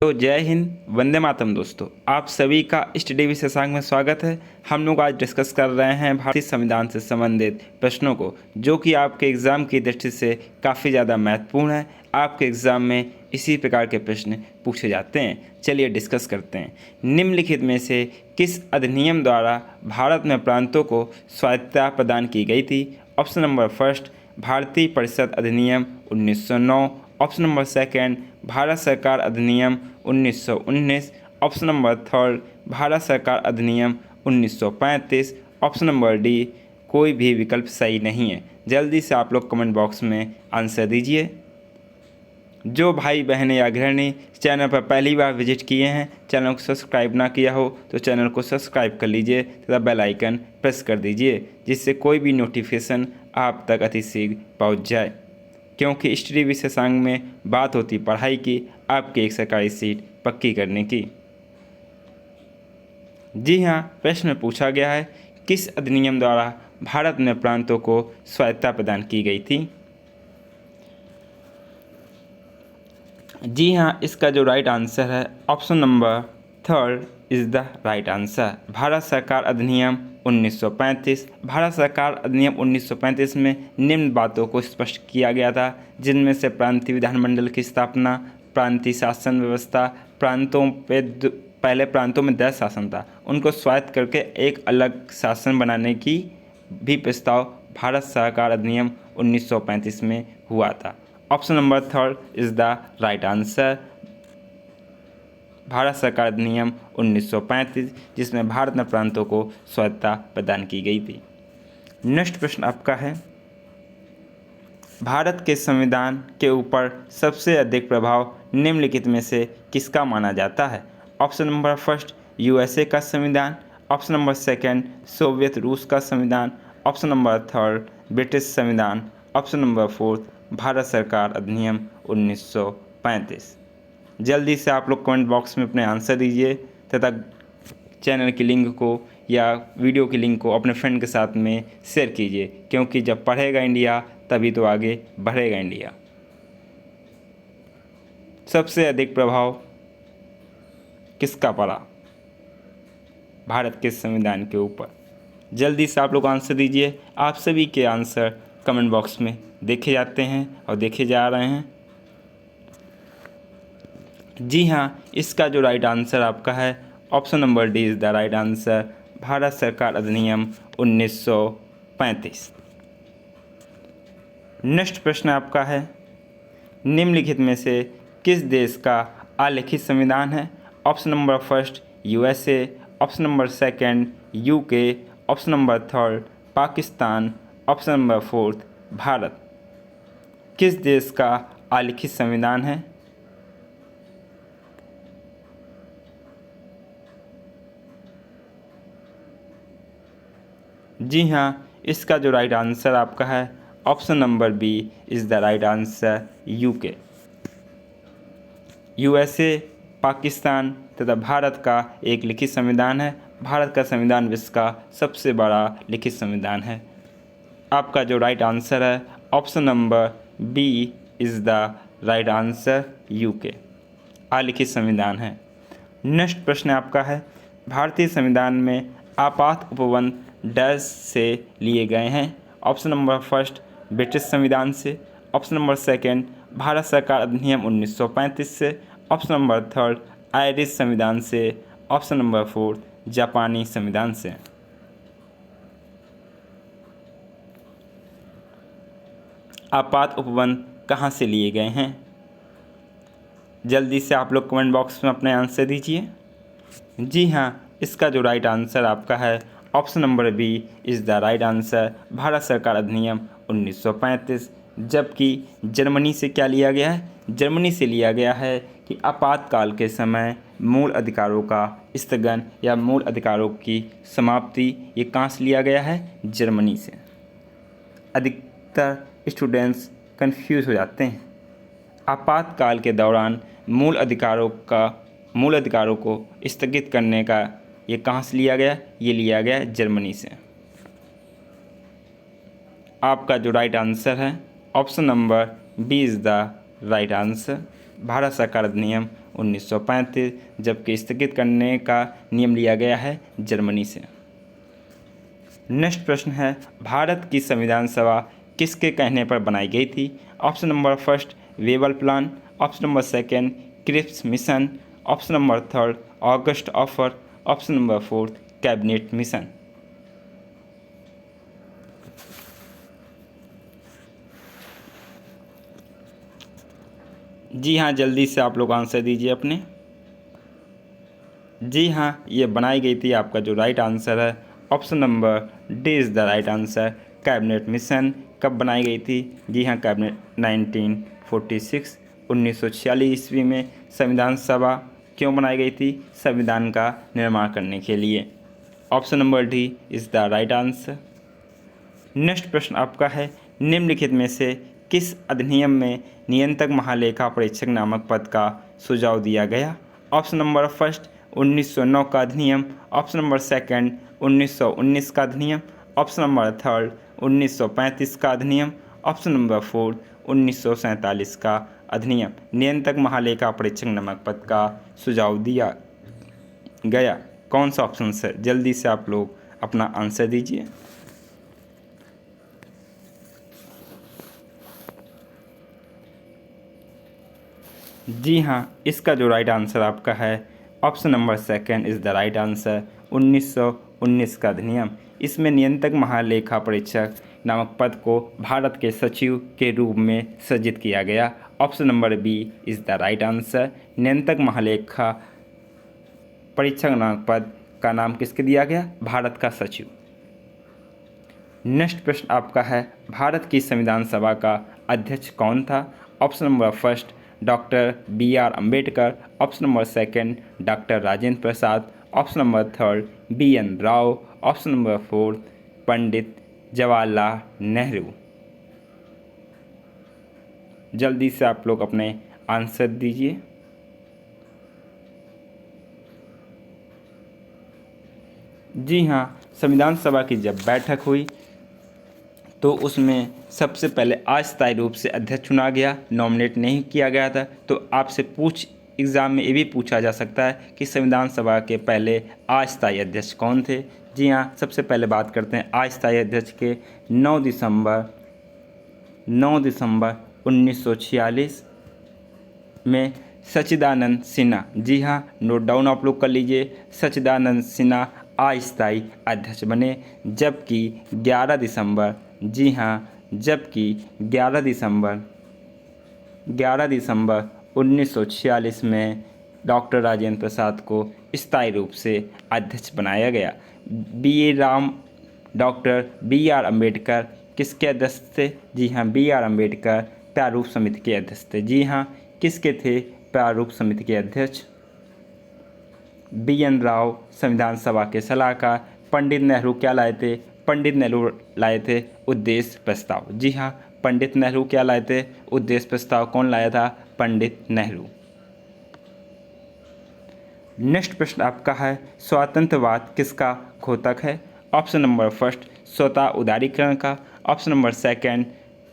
तो जय हिंद, वंदे मातरम दोस्तों। आप सभी का स्टडी विशेषांक में स्वागत है। हम लोग आज डिस्कस कर रहे हैं भारतीय संविधान से संबंधित प्रश्नों को, जो कि आपके एग्ज़ाम की दृष्टि से काफ़ी ज़्यादा महत्वपूर्ण है। आपके एग्ज़ाम में इसी प्रकार के प्रश्न पूछे जाते हैं। चलिए डिस्कस करते हैं। निम्नलिखित में से किस अधिनियम द्वारा भारत में प्रांतों को स्वायत्तता प्रदान की गई थी? ऑप्शन नंबर फर्स्ट, भारतीय परिषद अधिनियम 1909। ऑप्शन नंबर सेकंड, भारत सरकार अधिनियम 1919। ऑप्शन नंबर थर्ड, भारत सरकार अधिनियम 1935। ऑप्शन नंबर डी, कोई भी विकल्प सही नहीं है। जल्दी से आप लोग कमेंट बॉक्स में आंसर दीजिए। जो भाई बहनें या गृहिणी चैनल पर पहली बार विजिट किए हैं, चैनल को सब्सक्राइब ना किया हो तो चैनल को सब्सक्राइब कर लीजिए तथा बेल आइकन प्रेस कर दीजिए, जिससे कोई भी नोटिफिकेशन आप तक अति शीघ्र पहुँच जाए। क्योंकि स्टडी विशेषांक में बात होती पढ़ाई की, आपकी एक सरकारी सीट पक्की करने की। जी हाँ, प्रश्न में पूछा गया है किस अधिनियम द्वारा भारत में प्रांतों को स्वायत्तता प्रदान की गई थी? जी हाँ, इसका जो राइट आंसर है option number third is the right answer. भारत सरकार अधिनियम 1935। भारत सरकार अधिनियम 1935 में निम्न बातों को स्पष्ट किया गया था, जिनमें से प्रांतीय विधानमंडल की स्थापना, प्रांतीय शासन व्यवस्था, प्रांतों पे पहले प्रांतों में 10 शासन था, उनको स्वायत्त करके एक अलग शासन बनाने की भी प्रस्ताव भारत सरकार अधिनियम 1935 में हुआ था। Option number third is the right answer. भारत सरकार अधिनियम 1935, जिसमें भारत में प्रांतों को स्वायत्तता प्रदान की गई थी। नेक्स्ट प्रश्न आपका है, भारत के संविधान के ऊपर सबसे अधिक प्रभाव निम्नलिखित में से किसका माना जाता है? ऑप्शन नंबर फर्स्ट, यूएसए का संविधान। ऑप्शन नंबर सेकंड, सोवियत रूस का संविधान। ऑप्शन नंबर थर्ड, ब्रिटिश संविधान। ऑप्शन नंबर फोर्थ, भारत सरकार अधिनियम 1935। जल्दी से आप लोग कमेंट बॉक्स में अपने आंसर दीजिए तथा चैनल की लिंक को या वीडियो की लिंक को अपने फ्रेंड के साथ में शेयर कीजिए, क्योंकि जब पढ़ेगा इंडिया तभी तो आगे बढ़ेगा इंडिया। सबसे अधिक प्रभाव किसका पड़ा भारत के संविधान के ऊपर? जल्दी से आप लोग आंसर दीजिए। आप सभी के आंसर कमेंट बॉक्स में देखे जाते हैं और देखे जा रहे हैं। जी हाँ, इसका जो राइट आंसर आपका है option number D is the right answer. भारत सरकार अधिनियम 1935। नेक्स्ट प्रश्न आपका है, निम्नलिखित में से किस देश का आलिखित संविधान है? Option number first, USA. Option number second, UK. Option number third, Pakistan. Option number fourth, Bharat. किस देश का आलिखित संविधान है? जी हाँ, इसका जो राइट आंसर आपका है option number B is the right answer, UK. USA, Pakistan तथा भारत का एक लिखित संविधान है। भारत का संविधान विश्व का सबसे बड़ा लिखित संविधान है। आपका जो राइट आंसर है option number B is the right answer, UK आलिखित संविधान है। नेक्स्ट प्रश्न आपका है, भारतीय संविधान में आपात उपबंध डैश से लिए गए हैं? ऑप्शन नंबर फर्स्ट, ब्रिटिश संविधान से। ऑप्शन नंबर सेकंड, भारत सरकार अधिनियम 1935 से। ऑप्शन नंबर थर्ड, आयरिश संविधान से। ऑप्शन नंबर फोर्थ, जापानी संविधान से। आपात उपबंध कहाँ से लिए गए हैं? जल्दी से आप लोग कमेंट बॉक्स में अपने आंसर दीजिए। जी हाँ, इसका जो राइट आंसर आपका है option number B is the right answer. भारत सरकार अधिनियम 1935। जबकि जर्मनी से क्या लिया गया है? जर्मनी से लिया गया है कि आपातकाल के समय मूल अधिकारों का स्थगन या मूल अधिकारों की समाप्ति, ये कहाँ से लिया गया है? जर्मनी से। अधिकतर स्टूडेंट्स कंफ्यूज हो जाते हैं। आपातकाल के दौरान मूल अधिकारों को स्थगित करने का ये कहाँ से लिया गया? ये लिया गया जर्मनी से। आपका जो राइट आंसर है option number B is the right answer. भारत सरकार अधिनियम 1935, जबकि स्थगित करने का नियम लिया गया है जर्मनी से। नेक्स्ट प्रश्न है, भारत की संविधान सभा किसके कहने पर बनाई गई थी? Option number first Wavell plan, option number second Cripps mission, option number third August offer, option number fourth cabinet mission. जी हाँ, जल्दी से आप लोग आंसर दीजिए अपने। जी हाँ, ये बनाई गई थी। आपका जो राइट आंसर है option number D is the right answer. Cabinet mission कब बनाई गई थी? जी हाँ, कैबिनेट 1946 1946 ईस्वी में संविधान सभा क्यों बनाई गई थी? संविधान का निर्माण करने के लिए। Option number D is the right answer. Next प्रश्न आपका है, निम्नलिखित में से किस अधिनियम में नियंत्रक महालेखा परीक्षक नामक पद का सुझाव दिया गया? ऑप्शन नंबर फर्स्ट 1909 का अधिनियम, ऑप्शन नंबर सेकंड 1919 का अधिनियम, ऑप्शन नंबर थर्ड 1935 का अधिनियम, ऑप्शन नंबर फोर्थ 1947 का अधिनियम। नियंत्रक महालेखा परीक्षक नामक पद का सुझाव दिया गया कौन सा ऑप्शन है? जल्दी से आप लोग अपना आंसर दीजिए। जी हाँ, इसका जो राइट आंसर आपका है option number second is the right answer. 1919 का अधिनियम, इसमें नियंत्रक महालेखा परीक्षक नामक पद को भारत के सचिव के रूप में सृजित किया गया। Option number B is the right answer. नियंत्रक महालेखा परीक्षक नामक पद का नाम किसके दिया गया? भारत का सचिव। नेक्स्ट प्रश्न आपका है, भारत की संविधान सभा का अध्यक्ष कौन था? Option number first doctor B.R. Ambedkar, option number second doctor Rajendra Prasad, option number third B.N. Rao, option number fourth Pandit Jawaharlal Nehru. जल्दी से आप लोग अपने आंसर दीजिए। जी हाँ, संविधान सभा की जब बैठक हुई तो उसमें सबसे पहले अस्थायी रूप से अध्यक्ष चुना गया, नॉमिनेट नहीं किया गया था। तो आपसे एग्ज़ाम में ये भी पूछा जा सकता है कि संविधान सभा के पहले अस्थायी अध्यक्ष कौन थे? जी हाँ, सबसे पहले बात करते हैं अस्थायी अध्यक्ष के। 9 दिसंबर 1946 में सच्चिदानंद सिन्हा। जी हाँ, नोट डाउन आप लोग कर लीजिए। सच्चिदानंद सिन्हा अस्थायी अध्यक्ष बने, जबकि 11 दिसंबर 1946 में डॉक्टर राजेंद्र प्रसाद को स्थायी रूप से अध्यक्ष बनाया गया। Doctor B.R. अम्बेडकर किसके अध्यक्ष थे? जी हाँ, B.R. अम्बेडकर प्रारूप समिति के अध्यक्ष थे। जी हाँ, किसके थे प्रारूप समिति के अध्यक्ष? B.N. राव संविधान सभा के सलाहकार। पंडित नेहरू क्या लाए थे? पंडित नेहरू लाए थे उद्देश्य प्रस्ताव। जी हाँ, पंडित नेहरू क्या लाए थे? उद्देश्य प्रस्ताव। कौन लाया था? पंडित नेहरू। नेक्स्ट प्रश्न आपका है, स्वतंत्रवाद किसका घोतक है? ऑप्शन नंबर फर्स्ट स्वतः उदारीकरण का, ऑप्शन नंबर सेकंड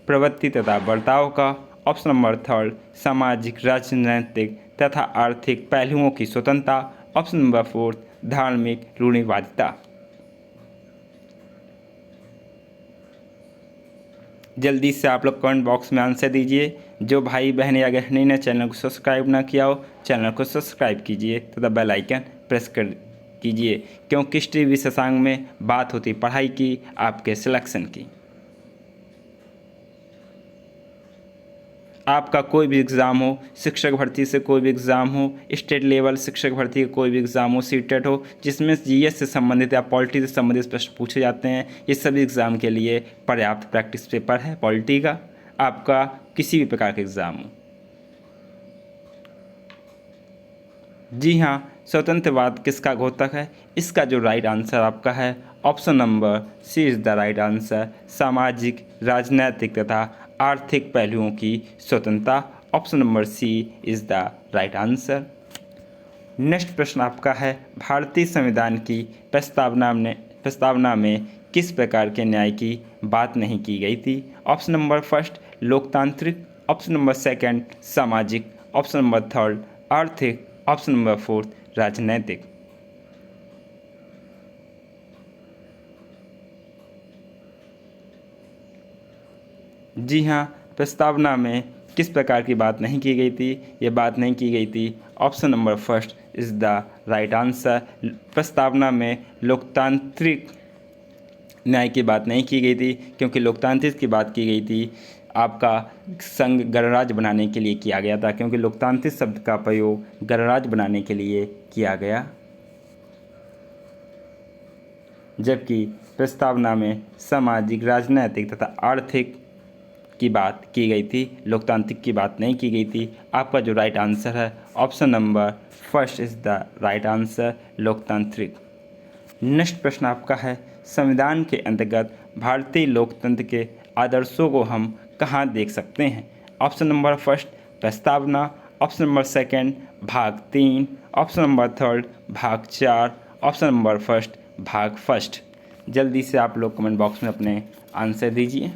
प्रवृत्ति तथा बर्ताव का, ऑप्शन नंबर थर्ड सामाजिक राजनीतिक तथा आर्थिक पहलुओं की स्वतंत्रता, ऑप्शन नंबर फोर्थ धार्मिक रूढ़िवादिता। जल्दी से आप लोग कमेंट बॉक्स में आंसर दीजिए। जो भाई बहन या गृहिणी ने चैनल को सब्सक्राइब ना किया हो, चैनल को सब्सक्राइब कीजिए तथा बेल आइकन प्रेस कर कीजिए, क्योंकि इस टीवी शशांक में बात होती पढ़ाई की, आपके सिलेक्शन की। आपका कोई भी एग्ज़ाम हो, शिक्षक भर्ती से कोई भी एग्ज़ाम हो, स्टेट लेवल शिक्षक भर्ती का कोई भी एग्ज़ाम हो, सीटेट हो, जिसमें जीएस से संबंधित या पॉलिटी से संबंधित प्रश्न पूछे जाते हैं, ये सभी एग्ज़ाम के लिए पर्याप्त प्रैक्टिस पेपर है पॉलिटी का, आपका किसी भी प्रकार का एग्ज़ाम हो। जी हाँ, स्वतंत्रवाद किसका घोतक है? इसका जो राइट आंसर आपका है option number C is the right answer. सामाजिक राजनैतिक तथा आर्थिक पहलुओं की स्वतंत्रता, option number C is the right answer. Next प्रश्न आपका है, भारतीय संविधान की प्रस्तावना में किस प्रकार के न्याय की बात नहीं की गई थी? ऑप्शन नंबर फर्स्ट लोकतांत्रिक, ऑप्शन नंबर सेकंड सामाजिक, ऑप्शन नंबर थर्ड आर्थिक, ऑप्शन नंबर 4 राजनैतिक। जी हाँ, प्रस्तावना में किस प्रकार की बात नहीं की गई थी? ये बात नहीं की गई थी। Option number first is the right answer. प्रस्तावना में लोकतांत्रिक न्याय की बात नहीं की गई थी, क्योंकि लोकतांत्रिक की बात की गई थी आपका संघ गणराज्य बनाने के लिए किया गया था, क्योंकि लोकतांत्रिक शब्द का प्रयोग गणराज्य बनाने के लिए किया गया। जबकि प्रस्तावना में सामाजिक, राजनैतिक तथा आर्थिक की बात की गई थी, लोकतांत्रिक की बात नहीं की गई थी। आपका जो राइट आंसर है option number first is the right answer, लोकतांत्रिक। नेक्स्ट प्रश्न आपका है, संविधान के अंतर्गत भारतीय लोकतंत्र के आदर्शों को हम कहाँ देख सकते हैं? ऑप्शन नंबर फर्स्ट प्रस्तावना, ऑप्शन नंबर सेकंड भाग 3, ऑप्शन नंबर थर्ड भाग 4, ऑप्शन नंबर फर्स्ट भाग फर्स्ट। जल्दी से आप लोग कमेंट बॉक्स में अपने आंसर दीजिए।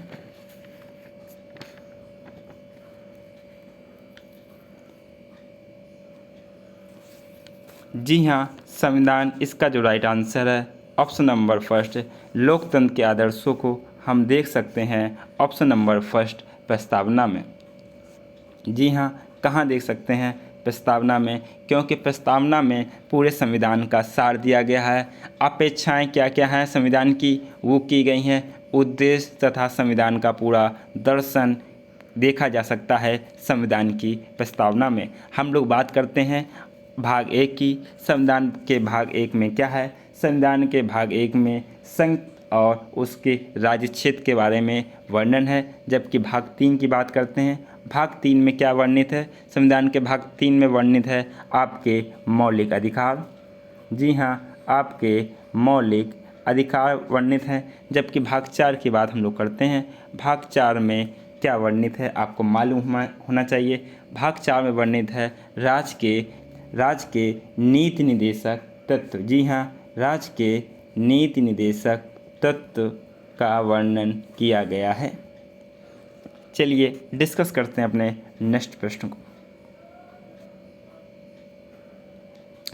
जी हाँ, संविधान इसका जो राइट आंसर है ऑप्शन नंबर फर्स्ट, लोकतंत्र के आदर्शों को हम देख सकते हैं ऑप्शन नंबर फर्स्ट प्रस्तावना में। जी हाँ, कहाँ देख सकते हैं? प्रस्तावना में, क्योंकि प्रस्तावना में पूरे संविधान का सार दिया गया है। अपेक्षाएं क्या क्या हैं संविधान की, वो की गई हैं। उद्देश्य तथा संविधान का पूरा दर्शन देखा जा सकता है संविधान की प्रस्तावना में। हम लोग बात करते हैं भाग 1 की। संविधान के भाग 1 में क्या है? संविधान के भाग 1 में संघ और उसके राज्य क्षेत्र के बारे में वर्णन है। जबकि भाग 3 की बात करते हैं, भाग 3 में क्या वर्णित है? संविधान के भाग 3 में वर्णित है आपके मौलिक अधिकार। जी हाँ, आपके मौलिक अधिकार वर्णित हैं। जबकि भाग 4 की बात हम लोग करते हैं, भाग 4 में क्या वर्णित है आपको मालूम होना चाहिए। भाग 4 में वर्णित है राज्य के नीति निदेशक तत्व। जी हाँ, राज्य के नीति निदेशक तत्व का वर्णन किया गया है। चलिए डिस्कस करते हैं अपने नेक्स्ट प्रश्न को।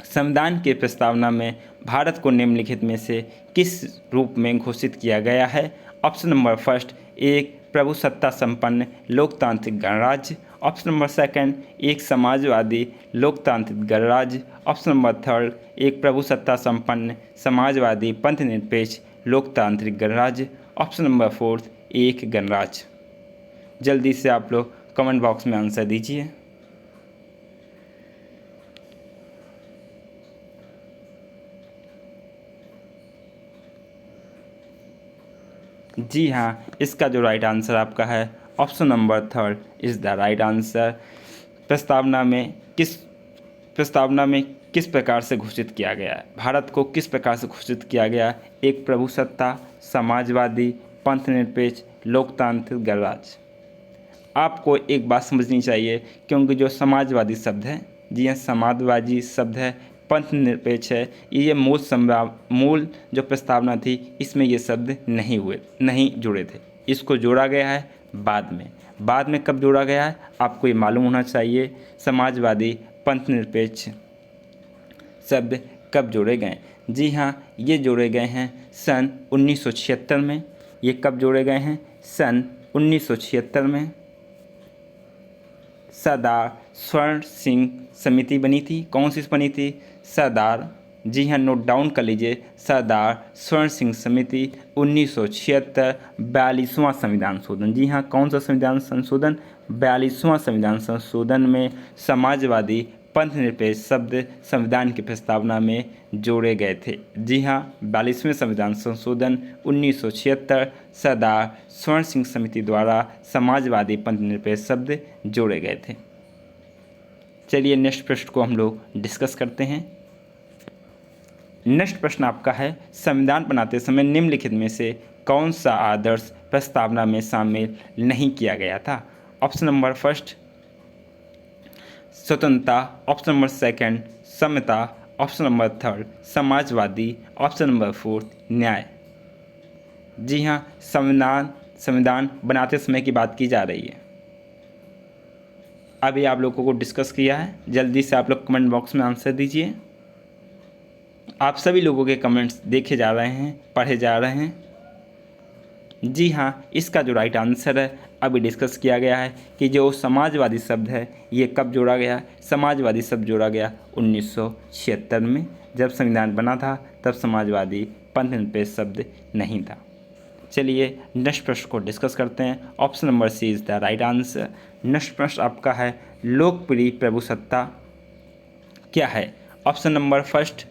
संविधान के प्रस्तावना में भारत को निम्नलिखित में से किस रूप में घोषित किया गया है? ऑप्शन नंबर फर्स्ट, एक प्रभुसत्ता संपन्न लोकतांत्रिक गणराज्य। ऑप्शन नंबर सेकंड, एक समाजवादी लोकतांत्रिक गणराज्य। ऑप्शन नंबर थर्ड, एक प्रभुसत्ता संपन्न समाजवादी पंथनिरपेक्ष लोकतांत्रिक गणराज्य। ऑप्शन नंबर फोर्थ, एक गणराज्य। जल्दी से आप लोग कमेंट बॉक्स में आंसर दीजिए। जी हाँ, इसका जो राइट आंसर आपका है option number third is the right answer. प्रस्तावना में किस प्रकार से घोषित किया गया है? भारत को किस प्रकार से घोषित किया गया? एक प्रभुसत्ता, समाजवादी, पंथनिरपेक्ष, लोकतांत्रिक गणराज्य। आपको एक बात समझनी चाहिए, क्योंकि जो समाजवादी शब्द है, जी हाँ समाजवादी शब्द है, पंथनिरपेक्ष है, ये मूल जो प्रस्तावना थी इसमें ये शब्द नहीं जुड़े थे। इसको जोड़ा गया है बाद में कब जोड़ा गया है आपको ये मालूम होना चाहिए। समाजवादी, पंथनिरपेक्ष शब्द कब जोड़े गए? जी हाँ, ये जोड़े गए हैं सन 1976 में। ये कब जोड़े गए हैं? सन 1976 में। सरदार स्वर्ण सिंह समिति बनी थी। कौन सी बनी थी? सरदार, जी हाँ नोट डाउन कर लीजिए, सरदार स्वर्ण सिंह समिति 1976, 42वां संविधान संशोधन। जी हाँ, कौन सा संविधान संशोधन? 42वां संविधान संशोधन में समाजवादी पंथनिरपेक्ष शब्द संविधान की प्रस्तावना में जोड़े गए थे। जी हाँ, 42वें संविधान संशोधन 1976 सरदार स्वर्ण सिंह समिति द्वारा समाजवादी पंथनिरपेक्ष शब्द जोड़े गए थे। चलिए नेक्स्ट प्रश्न को हम लोग डिस्कस करते हैं। नेक्स्ट प्रश्न आपका है, संविधान बनाते समय निम्नलिखित में से कौन सा आदर्श प्रस्तावना में शामिल नहीं किया गया था? ऑप्शन नंबर फर्स्ट स्वतंत्रता, ऑप्शन नंबर सेकंड समता, ऑप्शन नंबर थर्ड समाजवादी, ऑप्शन नंबर फोर्थ न्याय। जी हाँ, संविधान बनाते समय की बात की जा रही है। अभी आप लोगों को डिस्कस किया है। जल्दी से आप लोग कमेंट बॉक्स में आंसर दीजिए। आप सभी लोगों के कमेंट्स देखे जा रहे हैं, पढ़े जा रहे हैं। जी हाँ, इसका जो राइट आंसर है अभी डिस्कस किया गया है कि जो समाजवादी शब्द है ये कब जोड़ा गया। समाजवादी शब्द जोड़ा गया 1976 में, जब संविधान बना था तब समाजवादी पंथनिरपेक्ष शब्द नहीं था। चलिए नेक्स्ट प्रश्न को डिस्कस करते हैं। Option number C is the right answer. Next प्रश्न आपका है, लोकप्रिय प्रभुसत्ता क्या है। ऑप्शन नंबर फर्स्ट,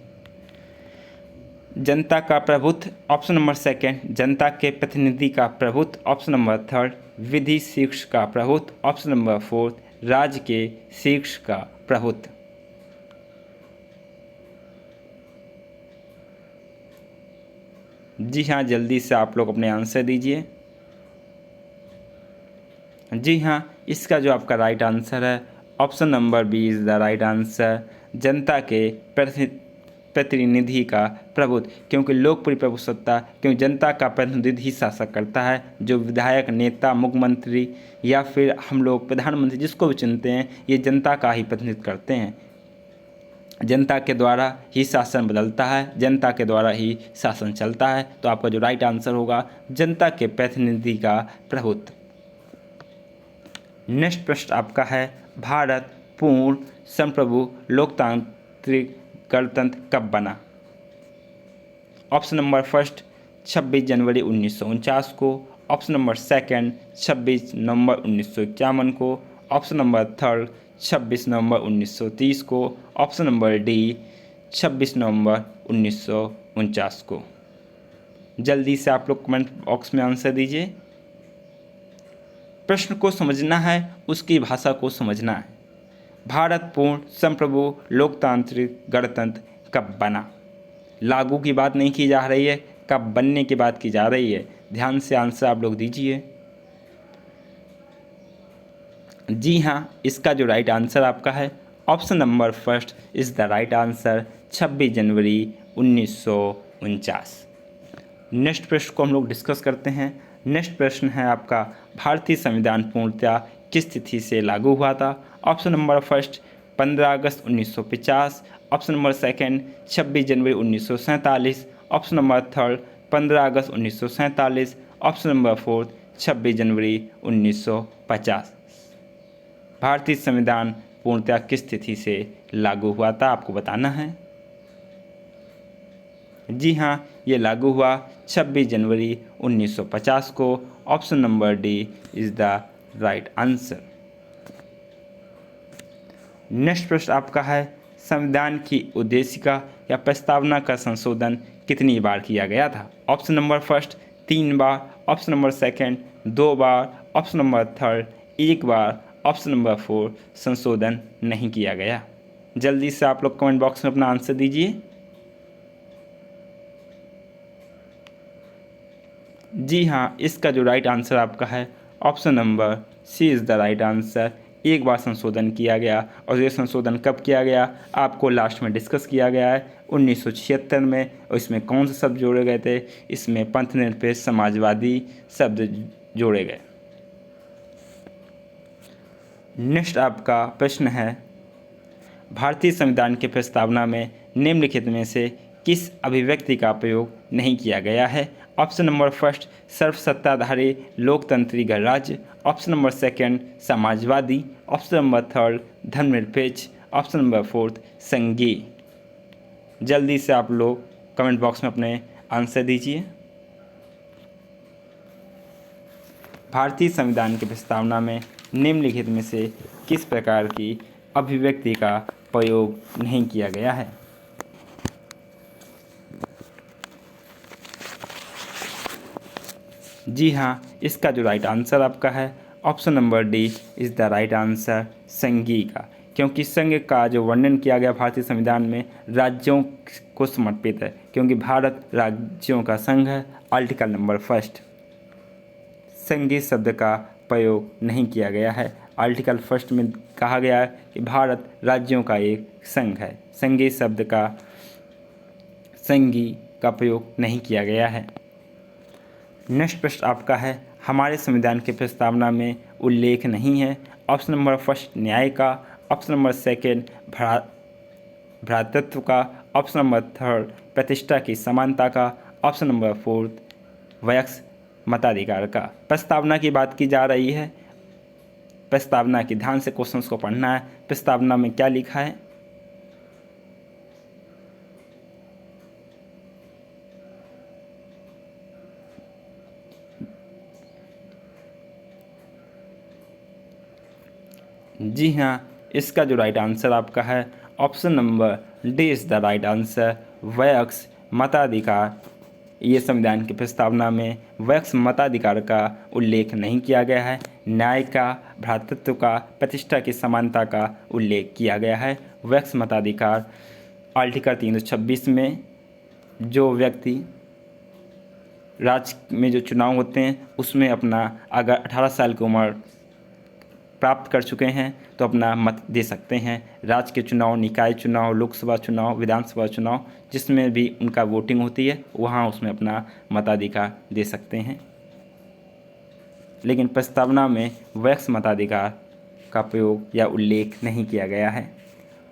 जनता का प्रभुत्व। ऑप्शन नंबर सेकंड, जनता के प्रतिनिधि का प्रभुत्व। ऑप्शन नंबर थर्ड, विधि शीर्ष का प्रभुत्व। ऑप्शन नंबर फोर्थ, राज्य के शीर्ष का प्रभुत्व। जी हाँ, जल्दी से आप लोग अपने आंसर दीजिए। जी हाँ, इसका जो आपका राइट आंसर है option number B is the right answer, जनता के प्रतिनिधि का प्रभुत्व। क्योंकि लोकप्रिय प्रभुसत्ता, क्योंकि जनता का प्रतिनिधि ही शासक करता है। जो विधायक, नेता, मुख्यमंत्री या फिर हम लोग प्रधानमंत्री जिसको भी चुनते हैं, ये जनता का ही प्रतिनिधित्व करते हैं। जनता के द्वारा ही शासन बदलता है, जनता के द्वारा ही शासन चलता है। तो आपका जो राइट आंसर होगा जनता के प्रतिनिधि का प्रभुत्व। नेक्स्ट प्रश्न आपका है, भारत पूर्ण संप्रभु लोकतांत्रिक गणतंत्र कब बना। ऑप्शन नंबर फर्स्ट, 26 जनवरी 1949 को। ऑप्शन नंबर सेकंड, 26 नवंबर 1951 को। ऑप्शन नंबर थर्ड, 26 नवंबर 1930 को। ऑप्शन नंबर डी, 26 नवंबर 1949 को। जल्दी से आप लोग कमेंट बॉक्स में आंसर दीजिए। प्रश्न को समझना है, उसकी भाषा को समझना है। भारत पूर्ण संप्रभु लोकतांत्रिक गणतंत्र कब बना। लागू की बात नहीं की जा रही है, कब बनने की बात की जा रही है। ध्यान से आंसर आप लोग दीजिए। जी हाँ, इसका जो राइट आंसर आपका है option number first is the right answer, 26 January 1949। Next प्रश्न को हम लोग डिस्कस करते हैं। नेक्स्ट प्रश्न है आपका, भारतीय संविधान पूर्णतः किस तिथि से लागू हुआ था। ऑप्शन नंबर फर्स्ट, 15 अगस्त 1950। ऑप्शन नंबर सेकंड, 26 जनवरी 1947। ऑप्शन नंबर थर्ड, 15 अगस्त 1947। ऑप्शन नंबर फोर्थ, 26 जनवरी 1950। भारतीय संविधान पूर्णतः किस तिथि से लागू हुआ था, आपको बताना है। जी हाँ, ये लागू हुआ 26 जनवरी 1950 को। Option number D is the right answer. Next प्रश्न आपका है, संविधान की उद्देशिका या प्रस्तावना का संशोधन कितनी बार किया गया था। ऑप्शन नंबर फर्स्ट, 3 बार। ऑप्शन नंबर सेकंड, 2 बार। ऑप्शन नंबर थर्ड, 1 बार। ऑप्शन नंबर 4, संशोधन नहीं किया गया। जल्दी से आप लोग कमेंट बॉक्स में अपना आंसर दीजिए। जी हाँ, इसका जो राइट आंसर आपका है option number C is the right answer. एक बार संशोधन किया गया, और ये संशोधन कब किया गया आपको लास्ट में डिस्कस किया गया है 1976 में। और इसमें कौन से शब्द जोड़े गए थे, इसमें पंथनिरपेक्ष समाजवादी शब्द जोड़े गए। नेक्स्ट आपका प्रश्न है, भारतीय संविधान की प्रस्तावना में निम्नलिखित में से किस अभिव्यक्ति का प्रयोग नहीं किया गया है। ऑप्शन नंबर फर्स्ट, सर्वसत्ताधारी लोकतंत्री गणराज्य। Option number second, Samajwadi. Option number third, धर्मनिरपेक्ष। ऑप्शन नंबर फोर्थ, संघीय। जल्दी से आप लोग कमेंट बॉक्स में अपने आंसर दीजिए। भारतीय संविधान की प्रस्तावना में निम्नलिखित में से किस प्रकार की अभिव्यक्ति का प्रयोग नहीं किया गया है। जी हाँ, इसका जो राइट आंसर आपका है option number D is the right answer, संघीय का। क्योंकि संघ का जो वर्णन किया गया भारतीय संविधान में राज्यों को समर्पित है, क्योंकि भारत राज्यों का संघ है। आर्टिकल नंबर फर्स्ट, संघीय शब्द का प्रयोग नहीं किया गया है। आर्टिकल फर्स्ट में कहा गया है कि भारत राज्यों का एक संघ है। संघीय शब्द का, संघीय का प्रयोग नहीं किया गया है। नेक्स्ट प्रश्न आपका है, हमारे संविधान की प्रस्तावना में उल्लेख नहीं है। ऑप्शन नंबर फर्स्ट न्याय का, ऑप्शन नंबर सेकेंड भ्रातृत्व का, ऑप्शन नंबर थर्ड प्रतिष्ठा की समानता का, ऑप्शन नंबर फोर्थ वयस्क मताधिकार का। प्रस्तावना की बात की जा रही है। प्रस्तावना की ध्यान से क्वेश्चंस को पढ़ना है। प्रस्तावना में क्या लिखा है? जी हाँ, इसका जो राइट आंसर आपका है option number D is the right answer, वयस्क मताधिकार। ये संविधान की प्रस्तावना में वयस्क मताधिकार का उल्लेख नहीं किया गया है। न्याय का, भ्रातृत्व का, प्रतिष्ठा की समानता का उल्लेख किया गया है। वयस्क मताधिकार आर्टिकल 326 में जो व्यक्ति राज्य में जो चुनाव होते हैं उसमें अपना अगर 18 साल की उम्र प्राप्त कर चुके हैं तो अपना मत दे सकते हैं। राज्य के चुनाव, निकाय चुनाव, लोकसभा चुनाव, विधानसभा चुनाव जिसमें भी उनका वोटिंग होती है वहाँ उसमें अपना मताधिकार दे सकते हैं। लेकिन प्रस्तावना में वयस्क मताधिकार का प्रयोग या उल्लेख नहीं किया गया है।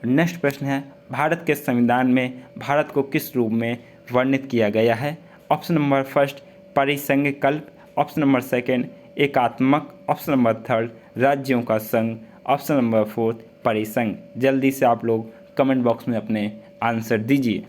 नेक्स्ट प्रश्न है, भारत के संविधान में भारत को किस रूप में वर्णित किया गया है? ऑप्शन नंबर फर्स्ट परिसंघकल्प, ऑप्शन नंबर सेकेंड एकात्मक, ऑप्शन नंबर थर्ड राज्यों का संघ, ऑप्शन नंबर फोर्थ परिसंघ। जल्दी से आप लोग कमेंट बॉक्स में अपने आंसर दीजिए।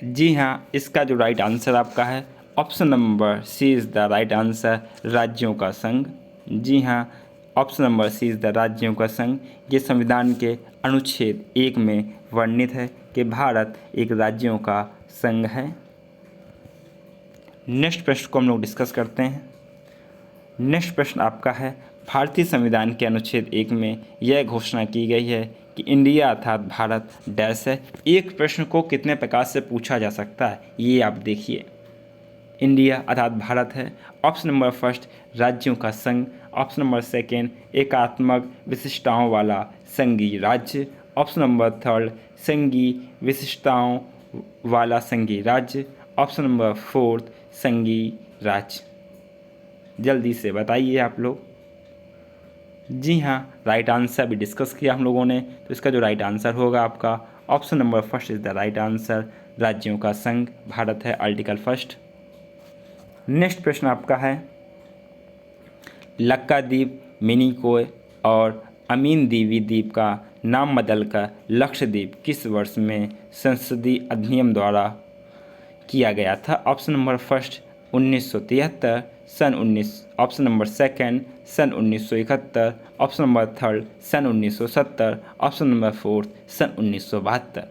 जी हाँ, इसका जो राइट आंसर आपका है option number C is the right answer, राज्यों का संघ। जी हाँ, option number C is the राज्यों का संघ। ये संविधान के अनुच्छेद 1 में वर्णित है कि भारत एक राज्यों का संघ है। नेक्स्ट प्रश्न को हम लोग डिस्कस करते हैं। नेक्स्ट प्रश्न आपका है, भारतीय संविधान के अनुच्छेद 1 में यह घोषणा की गई है कि इंडिया अर्थात भारत डैश है। एक प्रश्न को कितने प्रकार से पूछा जा सकता है ये आप देखिए। इंडिया अर्थात भारत है, ऑप्शन नंबर फर्स्ट राज्यों का संघ, ऑप्शन नंबर सेकेंड एकात्मक विशिष्टताओं वाला संघीय राज्य, ऑप्शन नंबर थर्ड संघीय विशिष्टताओं वाला संघीय राज्य, ऑप्शन नंबर फोर्थ संघीय राज्य। जल्दी से बताइए आप लोग। जी हाँ, राइट आंसर भी डिस्कस किया हम लोगों ने, तो इसका जो राइट आंसर होगा आपका option number first is the right answer, राज्यों का संघ भारत है, आर्टिकल फर्स्ट। नेक्स्ट प्रश्न आपका है, लक्काद्वीप, मिनिकॉय और अमीन दीवी द्वीप का नाम बदलकर लक्षद्वीप किस वर्ष में संसदीय अधिनियम द्वारा किया गया था? ऑप्शन नंबर फर्स्ट 1973, सन 19, ऑप्शन नंबर सेकेंड सन 1971, ऑप्शन नंबर थर्ड सन 1970, ऑप्शन नंबर फोर्थ सन 1972।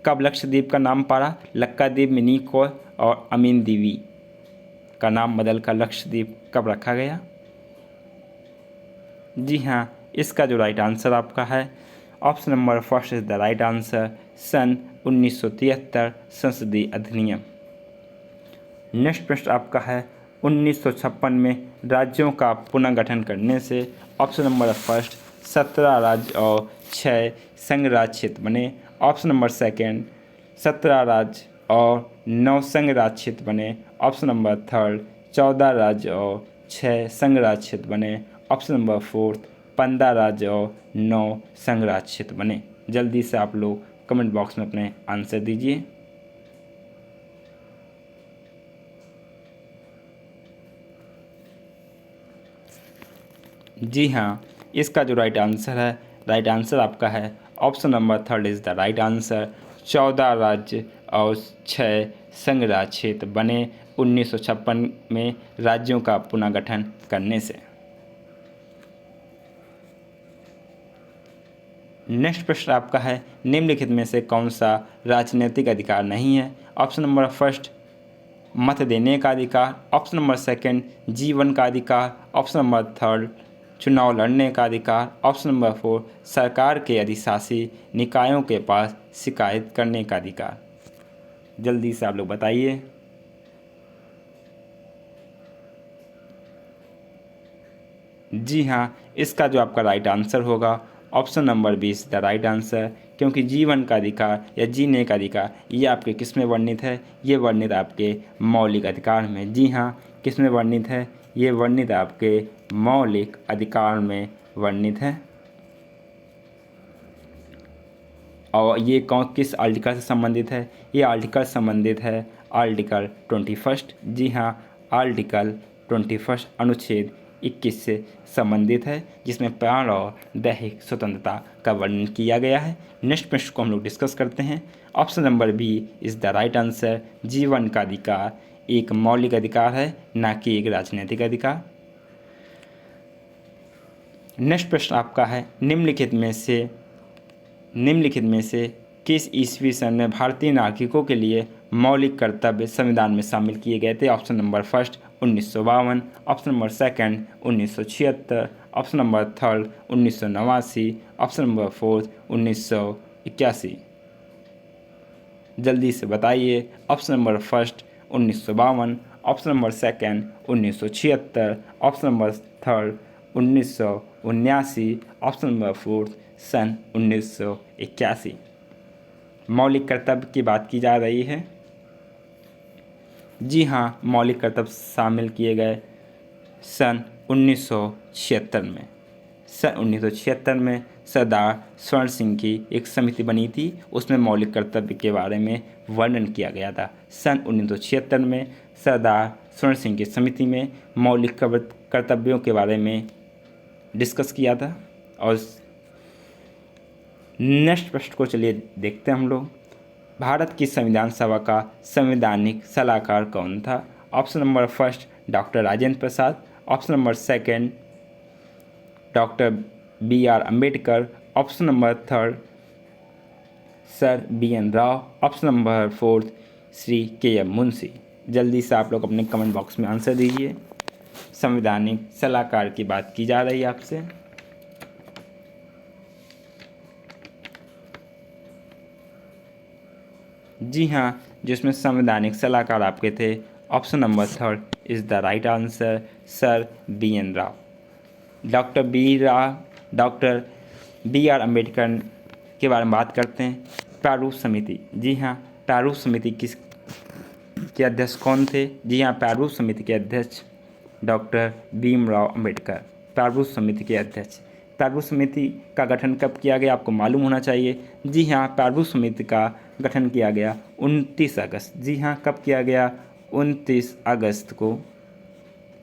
कब लक्षद्वीप का नाम पड़ा? लक्काद्वीप, मिनिकॉय और अमीन दीवी का नाम बदलकर लक्षद्वीप कब रखा गया? जी हाँ, इसका जो राइट आंसर आपका है option number first is the right answer, सन 1973 संसदीय अधिनियम। नेक्स्ट प्रश्न आपका है, 1956 में राज्यों का पुनर्गठन करने से ऑप्शन नंबर फर्स्ट 17 राज्य और 6 संघ राज्य क्षेत्र बने, ऑप्शन नंबर सेकेंड 17 राज्य और 9 संघ राज्य क्षेत्र बने, ऑप्शन नंबर थर्ड 14 राज्य और 6 संघ राज्य क्षेत्र बने, ऑप्शन नंबर फोर्थ 15 राज्य और 9 संघ राज्य क्षेत्र बने। जल्दी से आप लोग कमेंट बॉक्स में अपने आंसर दीजिए। जी हाँ, इसका जो राइट आंसर है, राइट आंसर आपका है option number third is the right answer, 14 राज्य और 6 संघ राज्य क्षेत्र बने 1956 में राज्यों का पुनर्गठन करने से। नेक्स्ट प्रश्न आपका है, निम्नलिखित में से कौन सा राजनीतिक अधिकार नहीं है? ऑप्शन नंबर फर्स्ट मत देने का अधिकार, ऑप्शन नंबर सेकंड जीवन का अधिकार, ऑप्शन नंबर थर्ड चुनाव लड़ने का अधिकार, ऑप्शन नंबर फोर सरकार के अधिशासी निकायों के पास शिकायत करने का अधिकार। जल्दी से आप लोग बताइए। जी हाँ, इसका जो आपका राइट आंसर होगा option number B is the right answer, क्योंकि जीवन का अधिकार या जीने का अधिकार ये आपके किस में वर्णित है? ये वर्णित आपके मौलिक अधिकार में। जी हाँ, किस में वर्णित है? ये वर्णित आपके मौलिक अधिकार में वर्णित है। और ये कौन किस आर्टिकल से संबंधित है? ये आर्टिकल संबंधित है आर्टिकल 21। जी हाँ, आर्टिकल 21 अनुच्छेद 21 से संबंधित है, जिसमें प्राण और दैहिक स्वतंत्रता का वर्णन किया गया है। नेक्स्ट प्रश्न को हम लोग डिस्कस करते हैं। Option number B is the right answer. जीवन का अधिकार एक मौलिक अधिकार है, ना कि एक राजनीतिक अधिकार। नेक्स्ट प्रश्न आपका है, निम्नलिखित में से किस ईस्वी सन में भारतीय नागरिकों के लिए मौलिक कर्तव्य संविधान में शामिल किए गए थे? Option number first 1952, option number second 1976, option number third 1989, option number fourth 1981। जल्दी से बताइए। Option number first 1952, option number second 1976, option number third 1979, option number fourth सन 1981। मौलिक कर्तव्य की बात की जा रही है। जी हाँ, मौलिक कर्तव्य शामिल किए गए सन 1976 में। सन 1976 में सरदार स्वर्ण सिंह की एक समिति बनी थी, उसमें मौलिक कर्तव्य के बारे में वर्णन किया गया था। सन 1976 में सरदार स्वर्ण सिंह की समिति में मौलिक कर्तव्यों के बारे में डिस्कस किया था। और नेक्स्ट प्रश्न को चलिए देखते हैं हम लोग। भारत की संविधान सभा का संवैधानिक सलाहकार कौन था? Option number first doctor Rajendra Prasad, option number second doctor BR Ambedkar, option number third sir BN Rao, option number fourth Shri KM Munshi. जल्दी से आप लोग अपने कमेंट बॉक्स में आंसर दीजिए। संवैधानिक सलाहकार की बात की जा रही है आपसे। जी हाँ, जिसमें संवैधानिक सलाहकार आपके थे option number third is the right answer, sir BN Rao. Doctor BR Ambedkar के बारे में बात करते हैं। प्रारूप समिति, जी हाँ, प्रारूप समिति किस के अध्यक्ष कौन थे? जी हाँ, प्रारूप समिति के अध्यक्ष डॉक्टर भीमराव अम्बेडकर, प्रारूप समिति के अध्यक्ष। प्रारूप समिति का गठन कब किया गया आपको मालूम होना चाहिए। जी हाँ, प्रारूप समिति का गठन किया गया 29 अगस्त। जी हाँ, कब किया गया? 29 अगस्त को।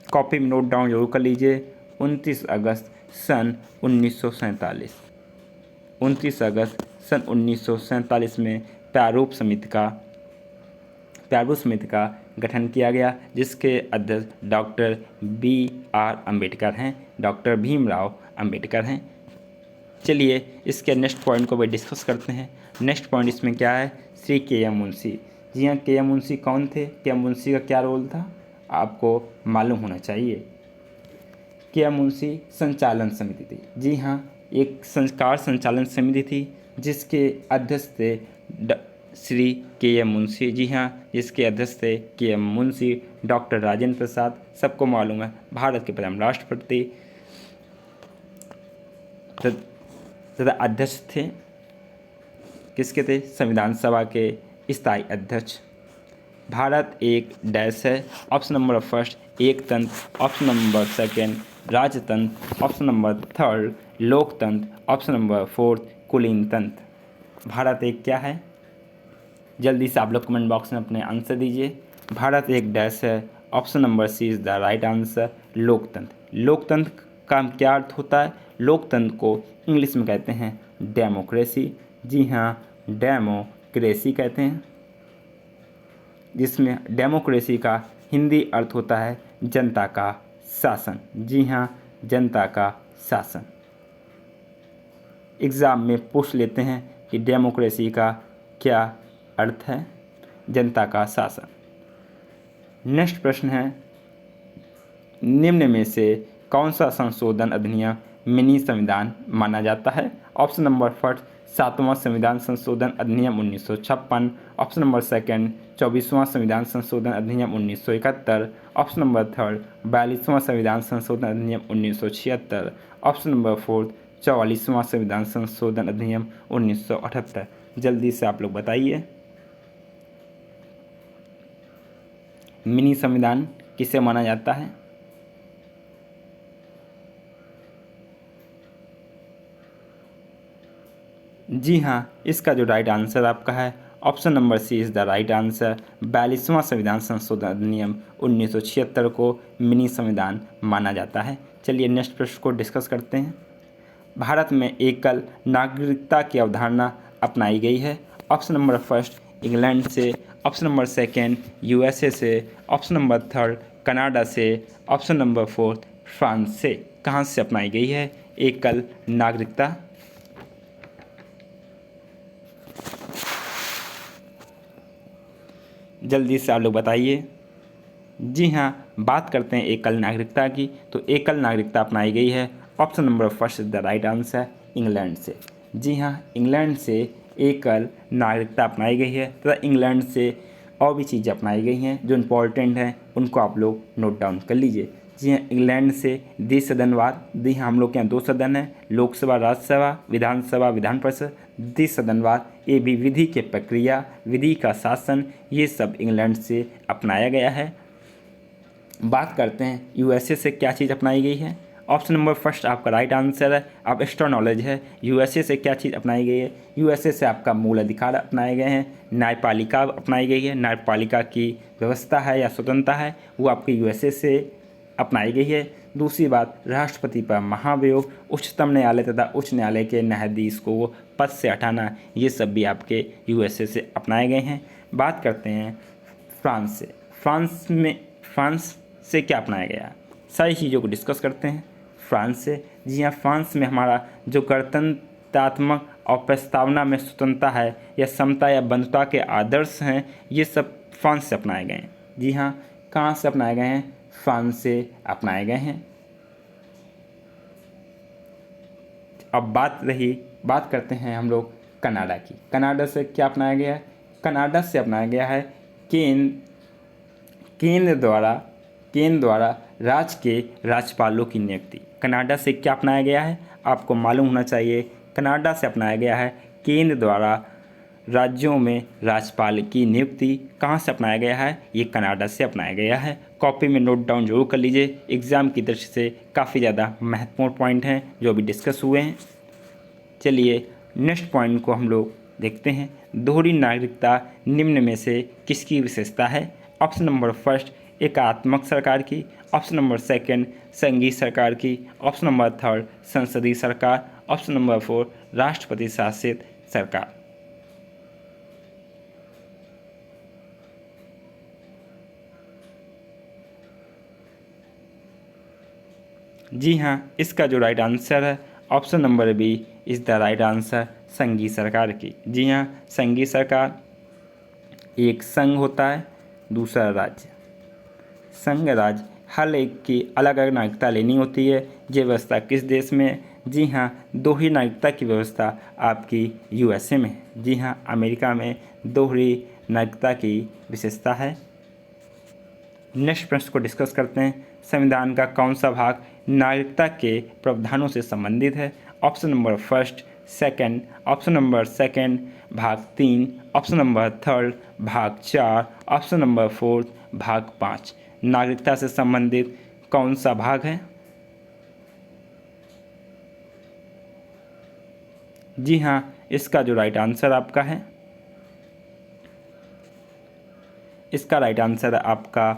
कॉपी में नोट डाउन जरूर कर लीजिए। 29 अगस्त सन 1947। 29 अगस्त सन 1947 में प्रारूप समिति का गठन किया गया, जिसके अध्यक्ष डॉक्टर BR अम्बेडकर हैं, डॉक्टर भीमराव अम्बेडकर हैं। चलिए इसके नेक्स्ट पॉइंट को भी डिस्कस करते हैं। नेक्स्ट पॉइंट इसमें क्या है? श्री KM मुंशी। जी हाँ, KM मुंशी कौन थे? KM मुंशी का क्या रोल था आपको मालूम होना चाहिए। KM मुंशी संचालन समिति थी। जी हाँ, एक संस्कार संचालन समिति थी, जिसके अध्यक्ष थे श्री KM मुंशी। जी हाँ, जिसके अध्यक्ष थे KM मुंशी। डॉक्टर राजेंद्र प्रसाद सबको मालूम है, भारत के प्रथम राष्ट्रपति तथा अध्यक्ष थे। किसके थे? संविधान सभा के स्थायी अध्यक्ष। भारत एक डैश है। ऑप्शन नंबर फर्स्ट एक तंत्र, ऑप्शन नंबर सेकंड राजतंत्र, ऑप्शन नंबर थर्ड लोकतंत्र, ऑप्शन नंबर फोर्थ कुलीन तंत्र। भारत एक क्या है? जल्दी से आप लोग कमेंट बॉक्स में अपने आंसर दीजिए। भारत एक डैश है। Option number C is the right answer, लोकतंत्र। लोकतंत्र का क्या अर्थ होता है? लोकतंत्र को इंग्लिश में कहते हैं डेमोक्रेसी। जी हाँ, डेमोक्रेसी कहते हैं, जिसमें डेमोक्रेसी का हिंदी अर्थ होता है जनता का शासन। जी हाँ, जनता का शासन। एग्ज़ाम में पूछ लेते हैं कि डेमोक्रेसी का क्या अर्थ है? जनता का शासन। नेक्स्ट प्रश्न है, निम्न में से कौन सा संशोधन अधिनियम मिनी संविधान माना जाता है? ऑप्शन नंबर फर्स्ट 7वां संविधान संशोधन अधिनियम 1956, ऑप्शन नंबर सेकंड 24वां संविधान संशोधन अधिनियम 1971, ऑप्शन नंबर थर्ड 42वां संविधान संशोधन अधिनियम 1976, ऑप्शन नंबर फोर्थ 44वां संविधान संशोधन अधिनियम 1978? जल्दी से आप लोग बताइए। मिनी संविधान किसे माना जाता है? जी हाँ, इसका जो राइट आंसर आपका है option number C is the right answer. 42वां संविधान संशोधन अधिनियम 1976 को मिनी संविधान माना जाता है। चलिए नेक्स्ट प्रश्न को डिस्कस करते हैं। भारत में एकल नागरिकता की अवधारणा अपनाई गई है। ऑप्शन नंबर फर्स्ट इंग्लैंड से, ऑप्शन नंबर सेकेंड यूएसए से, ऑप्शन नंबर थर्ड कनाडा से, ऑप्शन नंबर फोर्थ फ्रांस से। कहाँ से अपनाई गई है एकल नागरिकता? जल्दी से आप लोग बताइए। जी हाँ, बात करते हैं एकल नागरिकता की, तो एकल नागरिकता अपनाई गई है। Option number first is the right answer, England से। जी हाँ, इंग्लैंड से एकल नागरिकता अपनाई गई है तथा इंग्लैंड से और भी चीज़ें अपनाई गई हैं जो इम्पोर्टेंट हैं, उनको आप लोग नोट डाउन कर लीजिए। जी हाँ, इंग्लैंड से द्विसदनवाद। जी हाँ, हम लोग के यहाँ 2 सदन हैं, लोकसभा, राज्यसभा, विधानसभा, विधान परिषद। द्विसदनवाद, ये भी विधि के प्रक्रिया, विधि का शासन, ये सब इंग्लैंड से अपनाया गया है। बात करते हैं यूएसए से क्या चीज़ अपनाई गई है। ऑप्शन नंबर फर्स्ट आपका राइट आंसर है। आप एक्स्ट्रा नॉलेज है, यूएसए से क्या चीज़ अपनाई गई है? यूएसए से आपका मूल अधिकार अपनाए गए हैं, न्यायपालिका अपनाई गई है। न्यायपालिका की व्यवस्था है या स्वतंत्रता है, वो आपके यूएसए से अपनाई गई है। दूसरी बात, राष्ट्रपति पर महाभियोग, उच्चतम न्यायालय तथा उच्च न्यायालय के न्यायाधीश को वो पद से हटाना, ये सब भी आपके यूएसए से अपनाए गए हैं। बात करते हैं फ्रांस से। फ्रांस से क्या अपनाया गया? सारी चीज़ों को डिस्कस करते हैं। फ्रांस से, जी हाँ, फ्रांस में हमारा जो गणतंत्रात्मक और प्रस्तावना में स्वतंत्रता है या समता या बंधुता के आदर्श हैं, ये सब फ्रांस से अपनाए गए हैं। जी हाँ, कहाँ से अपनाए गए हैं? फ्रांस से अपनाए गए हैं। अब बात करते हैं हम लोग कनाडा की। कनाडा से क्या अपनाया गया है? कनाडा से अपनाया गया है केंद्र द्वारा राज्य के राज्यपालों की नियुक्ति। कनाडा से क्या अपनाया गया है? आपको मालूम होना चाहिए। कनाडा से अपनाया गया है केंद्र द्वारा राज्यों में राज्यपाल की नियुक्ति। कहाँ से अपनाया गया है? ये कनाडा से अपनाया गया है। कॉपी में नोट डाउन जरूर कर लीजिए, एग्ज़ाम की दृष्टि से काफ़ी ज़्यादा महत्वपूर्ण पॉइंट हैं जो अभी डिस्कस हुए हैं। चलिए नेक्स्ट पॉइंट को हम लोग देखते हैं। दोहरी नागरिकता निम्न में से किसकी विशेषता है? ऑप्शन नंबर फर्स्ट एकात्मक सरकार की, ऑप्शन नंबर सेकंड संघीय सरकार की, ऑप्शन नंबर थर्ड संसदीय सरकार, ऑप्शन नंबर फोर राष्ट्रपति शासित सरकार। जी हाँ, इसका जो राइट आंसर है option number B is the right answer, संघीय सरकार की। जी हाँ, संघीय सरकार, एक संघ होता है, दूसरा राज्य। संघ राज्य हर एक की अलग अलग नागरिकता लेनी होती है। ये व्यवस्था किस देश में है? जी हाँ, दोहरी नागरिकता की व्यवस्था आपकी यूएसए में है। जी हाँ, अमेरिका में दोहरी नागरिकता की विशेषता है। नेक्स्ट प्रश्न को डिस्कस करते हैं। संविधान का कौन सा भाग नागरिकता के प्रावधानों से संबंधित है? Option number first, second, option number second भाग 3, ऑप्शन नंबर थर्ड भाग 4, ऑप्शन नंबर फोर्थ भाग 5। नागरिकता से संबंधित कौन सा भाग है? जी हाँ, इसका जो राइट आंसर आपका है, इसका राइट आंसर है आपका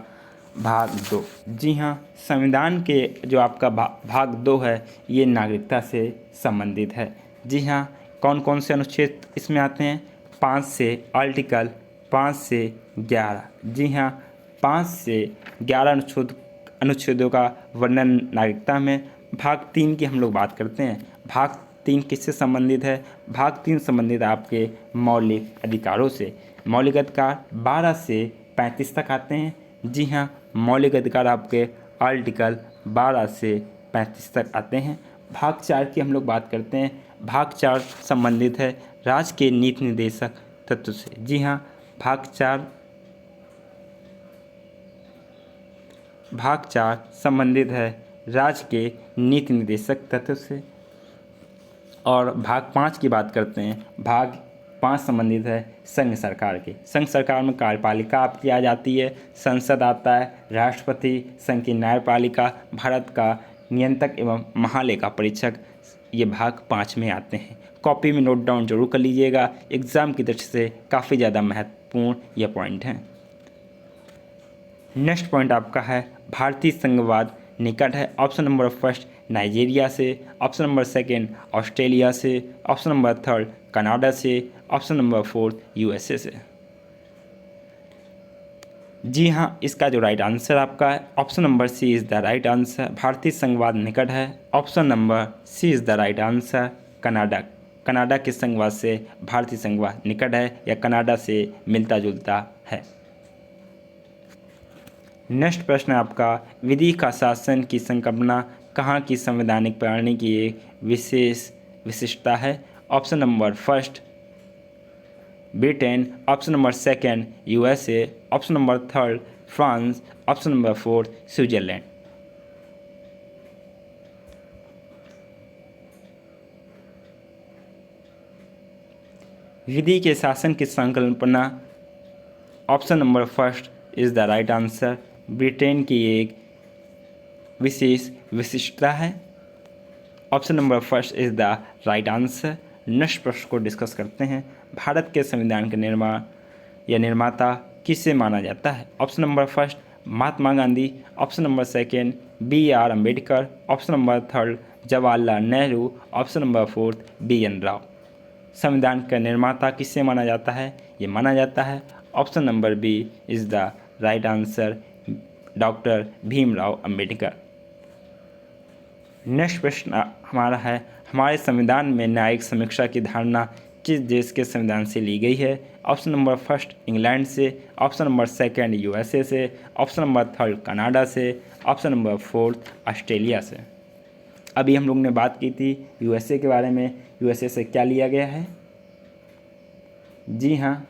भाग 2। जी हाँ, संविधान के जो आपका भाग 2 है, ये नागरिकता से संबंधित है। जी हाँ, कौन कौन से अनुच्छेद इसमें आते हैं? 5 से आर्टिकल 5 से 11। जी हाँ, 5 से 11 अनुच्छेदों का वर्णन नागरिकता में। भाग 3 की हम लोग बात करते हैं। भाग 3 किससे संबंधित है? भाग 3 संबंधित आपके मौलिक अधिकारों से। मौलिक अधिकार 12 से 35 तक आते हैं। जी हाँ, मौलिक अधिकार आपके आर्टिकल 12 से 35 तक आते हैं। भाग 4 की हम लोग बात करते हैं। भाग 4 संबंधित है राज्य के नीति निर्देशक तत्व से। जी हाँ, भाग 4 संबंधित है राज्य के नीति निर्देशक तत्व से। और भाग 5 की बात करते हैं। भाग 5 संबंधित है संघ सरकार के। संघ सरकार में कार्यपालिका आपकी आ जाती है, संसद आता है, राष्ट्रपति, संघ की न्यायपालिका, भारत का नियंत्रक एवं महालेखा परीक्षक, ये भाग 5 में आते हैं। कॉपी में नोट डाउन जरूर कर लीजिएगा, एग्ज़ाम की दृष्टि से काफ़ी ज़्यादा महत्वपूर्ण ये पॉइंट हैं। नेक्स्ट पॉइंट आपका है भारतीय संघवाद निकट है। ऑप्शन नंबर फर्स्ट नाइजीरिया से, ऑप्शन नंबर सेकंड ऑस्ट्रेलिया से, ऑप्शन नंबर थर्ड कनाडा से, ऑप्शन नंबर फोर्थ यूएसए से। जी हाँ, इसका जो राइट आंसर आपका है option number C is the right answer. भारतीय संघवाद निकट है, option number C is the right answer. Canada के संघवाद से भारतीय संघवाद निकट है या कनाडा से मिलता जुलता है। नेक्स्ट प्रश्न है आपका विधि का शासन की संकल्पना कहाँ की संवैधानिक प्रणाली की एक विशिष्टता है। Option number first Britain, option number second USA, option number third France, option number fourth Switzerland. विधि के शासन की संकल्पना option number first is the right answer. Britain की एक विशेष विशिष्टता है। Option number first is the right answer. Next प्रश्न को डिस्कस करते हैं। भारत के संविधान के निर्माण या निर्माता किसे माना जाता है। Option number first Mahatma Gandhi, option number second BR Ambedkar, option number third Jawaharlal Nehru, option number fourth BN Rao. संविधान का निर्माता किससे माना जाता है, ये माना जाता है option number B is the right answer, doctor Bhimrao Ambedkar. Next प्रश्न हमारा है हमारे संविधान में न्यायिक समीक्षा की धारणा किस देश के संविधान से ली गई है। ऑप्शन नंबर फर्स्ट इंग्लैंड से, ऑप्शन नंबर सेकंड यूएसए से, ऑप्शन नंबर थर्ड कनाडा से, ऑप्शन नंबर फोर्थ ऑस्ट्रेलिया से। अभी हम लोग ने बात की थी यूएसए के बारे में, यूएसए से क्या लिया गया है। जी हाँ,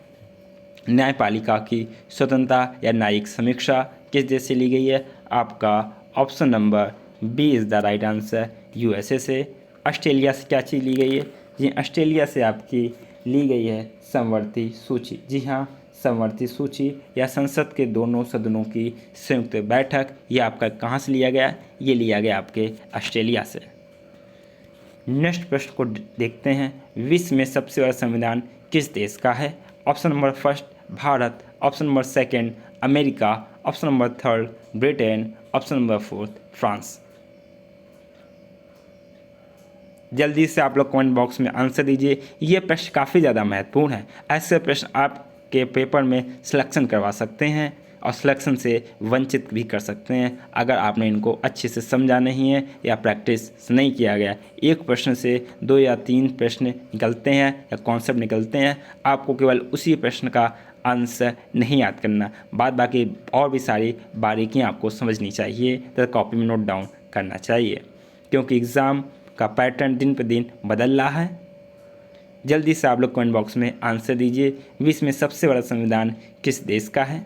न्यायपालिका की स्वतंत्रता या न्यायिक समीक्षा किस देश से ली गई है। आपका option number B is the right answer, USA से। ऑस्ट्रेलिया से क्या चीज़ ली गई है। जी ऑस्ट्रेलिया से आपकी ली गई है समवर्ती सूची। जी हाँ, समवर्ती सूची या संसद के दोनों सदनों की संयुक्त बैठक, ये आपका कहाँ से लिया गया, ये लिया गया आपके ऑस्ट्रेलिया से। नेक्स्ट प्रश्न को देखते हैं। विश्व में सबसे बड़ा संविधान किस देश का है। Option number first Bharat, option number second America, option number third Britain, option number fourth France. जल्दी से आप लोग कमेंट बॉक्स में आंसर दीजिए। ये प्रश्न काफ़ी ज़्यादा महत्वपूर्ण है। ऐसे प्रश्न आपके पेपर में सिलेक्शन करवा सकते हैं और सिलेक्शन से वंचित भी कर सकते हैं अगर आपने इनको अच्छे से समझा नहीं है या प्रैक्टिस नहीं किया गया। एक प्रश्न से 2 या 3 प्रश्न निकलते हैं या कॉन्सेप्ट निकलते हैं, आपको केवल उसी प्रश्न का आंसर नहीं याद करना, बाद बाकी और भी सारी बारीकियाँ आपको समझनी चाहिए तथा कॉपी में नोट डाउन करना चाहिए, क्योंकि एग्ज़ाम का पैटर्न दिन पर दिन बदल रहा है। जल्दी से आप लोग कमेंट बॉक्स में आंसर दीजिए। विश्व में सबसे बड़ा संविधान किस देश का है।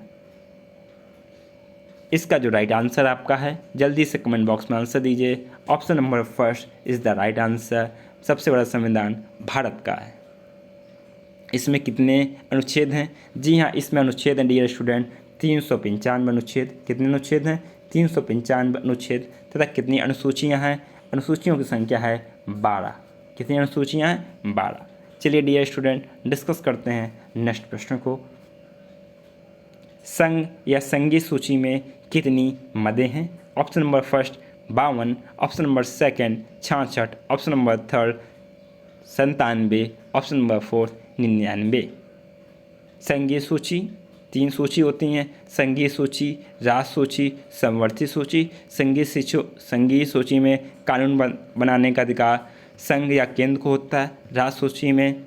इसका जो राइट आंसर आपका है, जल्दी से कमेंट बॉक्स में आंसर दीजिए। Option number first is the right answer. सबसे बड़ा संविधान भारत का है। इसमें कितने अनुच्छेद हैं। जी हाँ, इसमें अनुच्छेद हैं डियर स्टूडेंट 395 अनुच्छेद। कितने अनुच्छेद हैं, 395 अनुच्छेद। तथा कितनी अनुसूचियाँ हैं, अनुसूचियों की संख्या है 12। कितनी अनुसूचियाँ हैं, 12। चलिए डियर स्टूडेंट डिस्कस करते हैं नेक्स्ट प्रश्न को। संघ या संघीय सूची में कितनी मदें हैं। Option number first 52, option number second 66, option number third 97, option number fourth 99। संघीय सूची 3 सूची होती हैं, संघीय सूची, राज सूची, समवर्ती सूची। संघीय सूची में कानून बनाने का अधिकार संघ या केंद्र को होता है। राज सूची में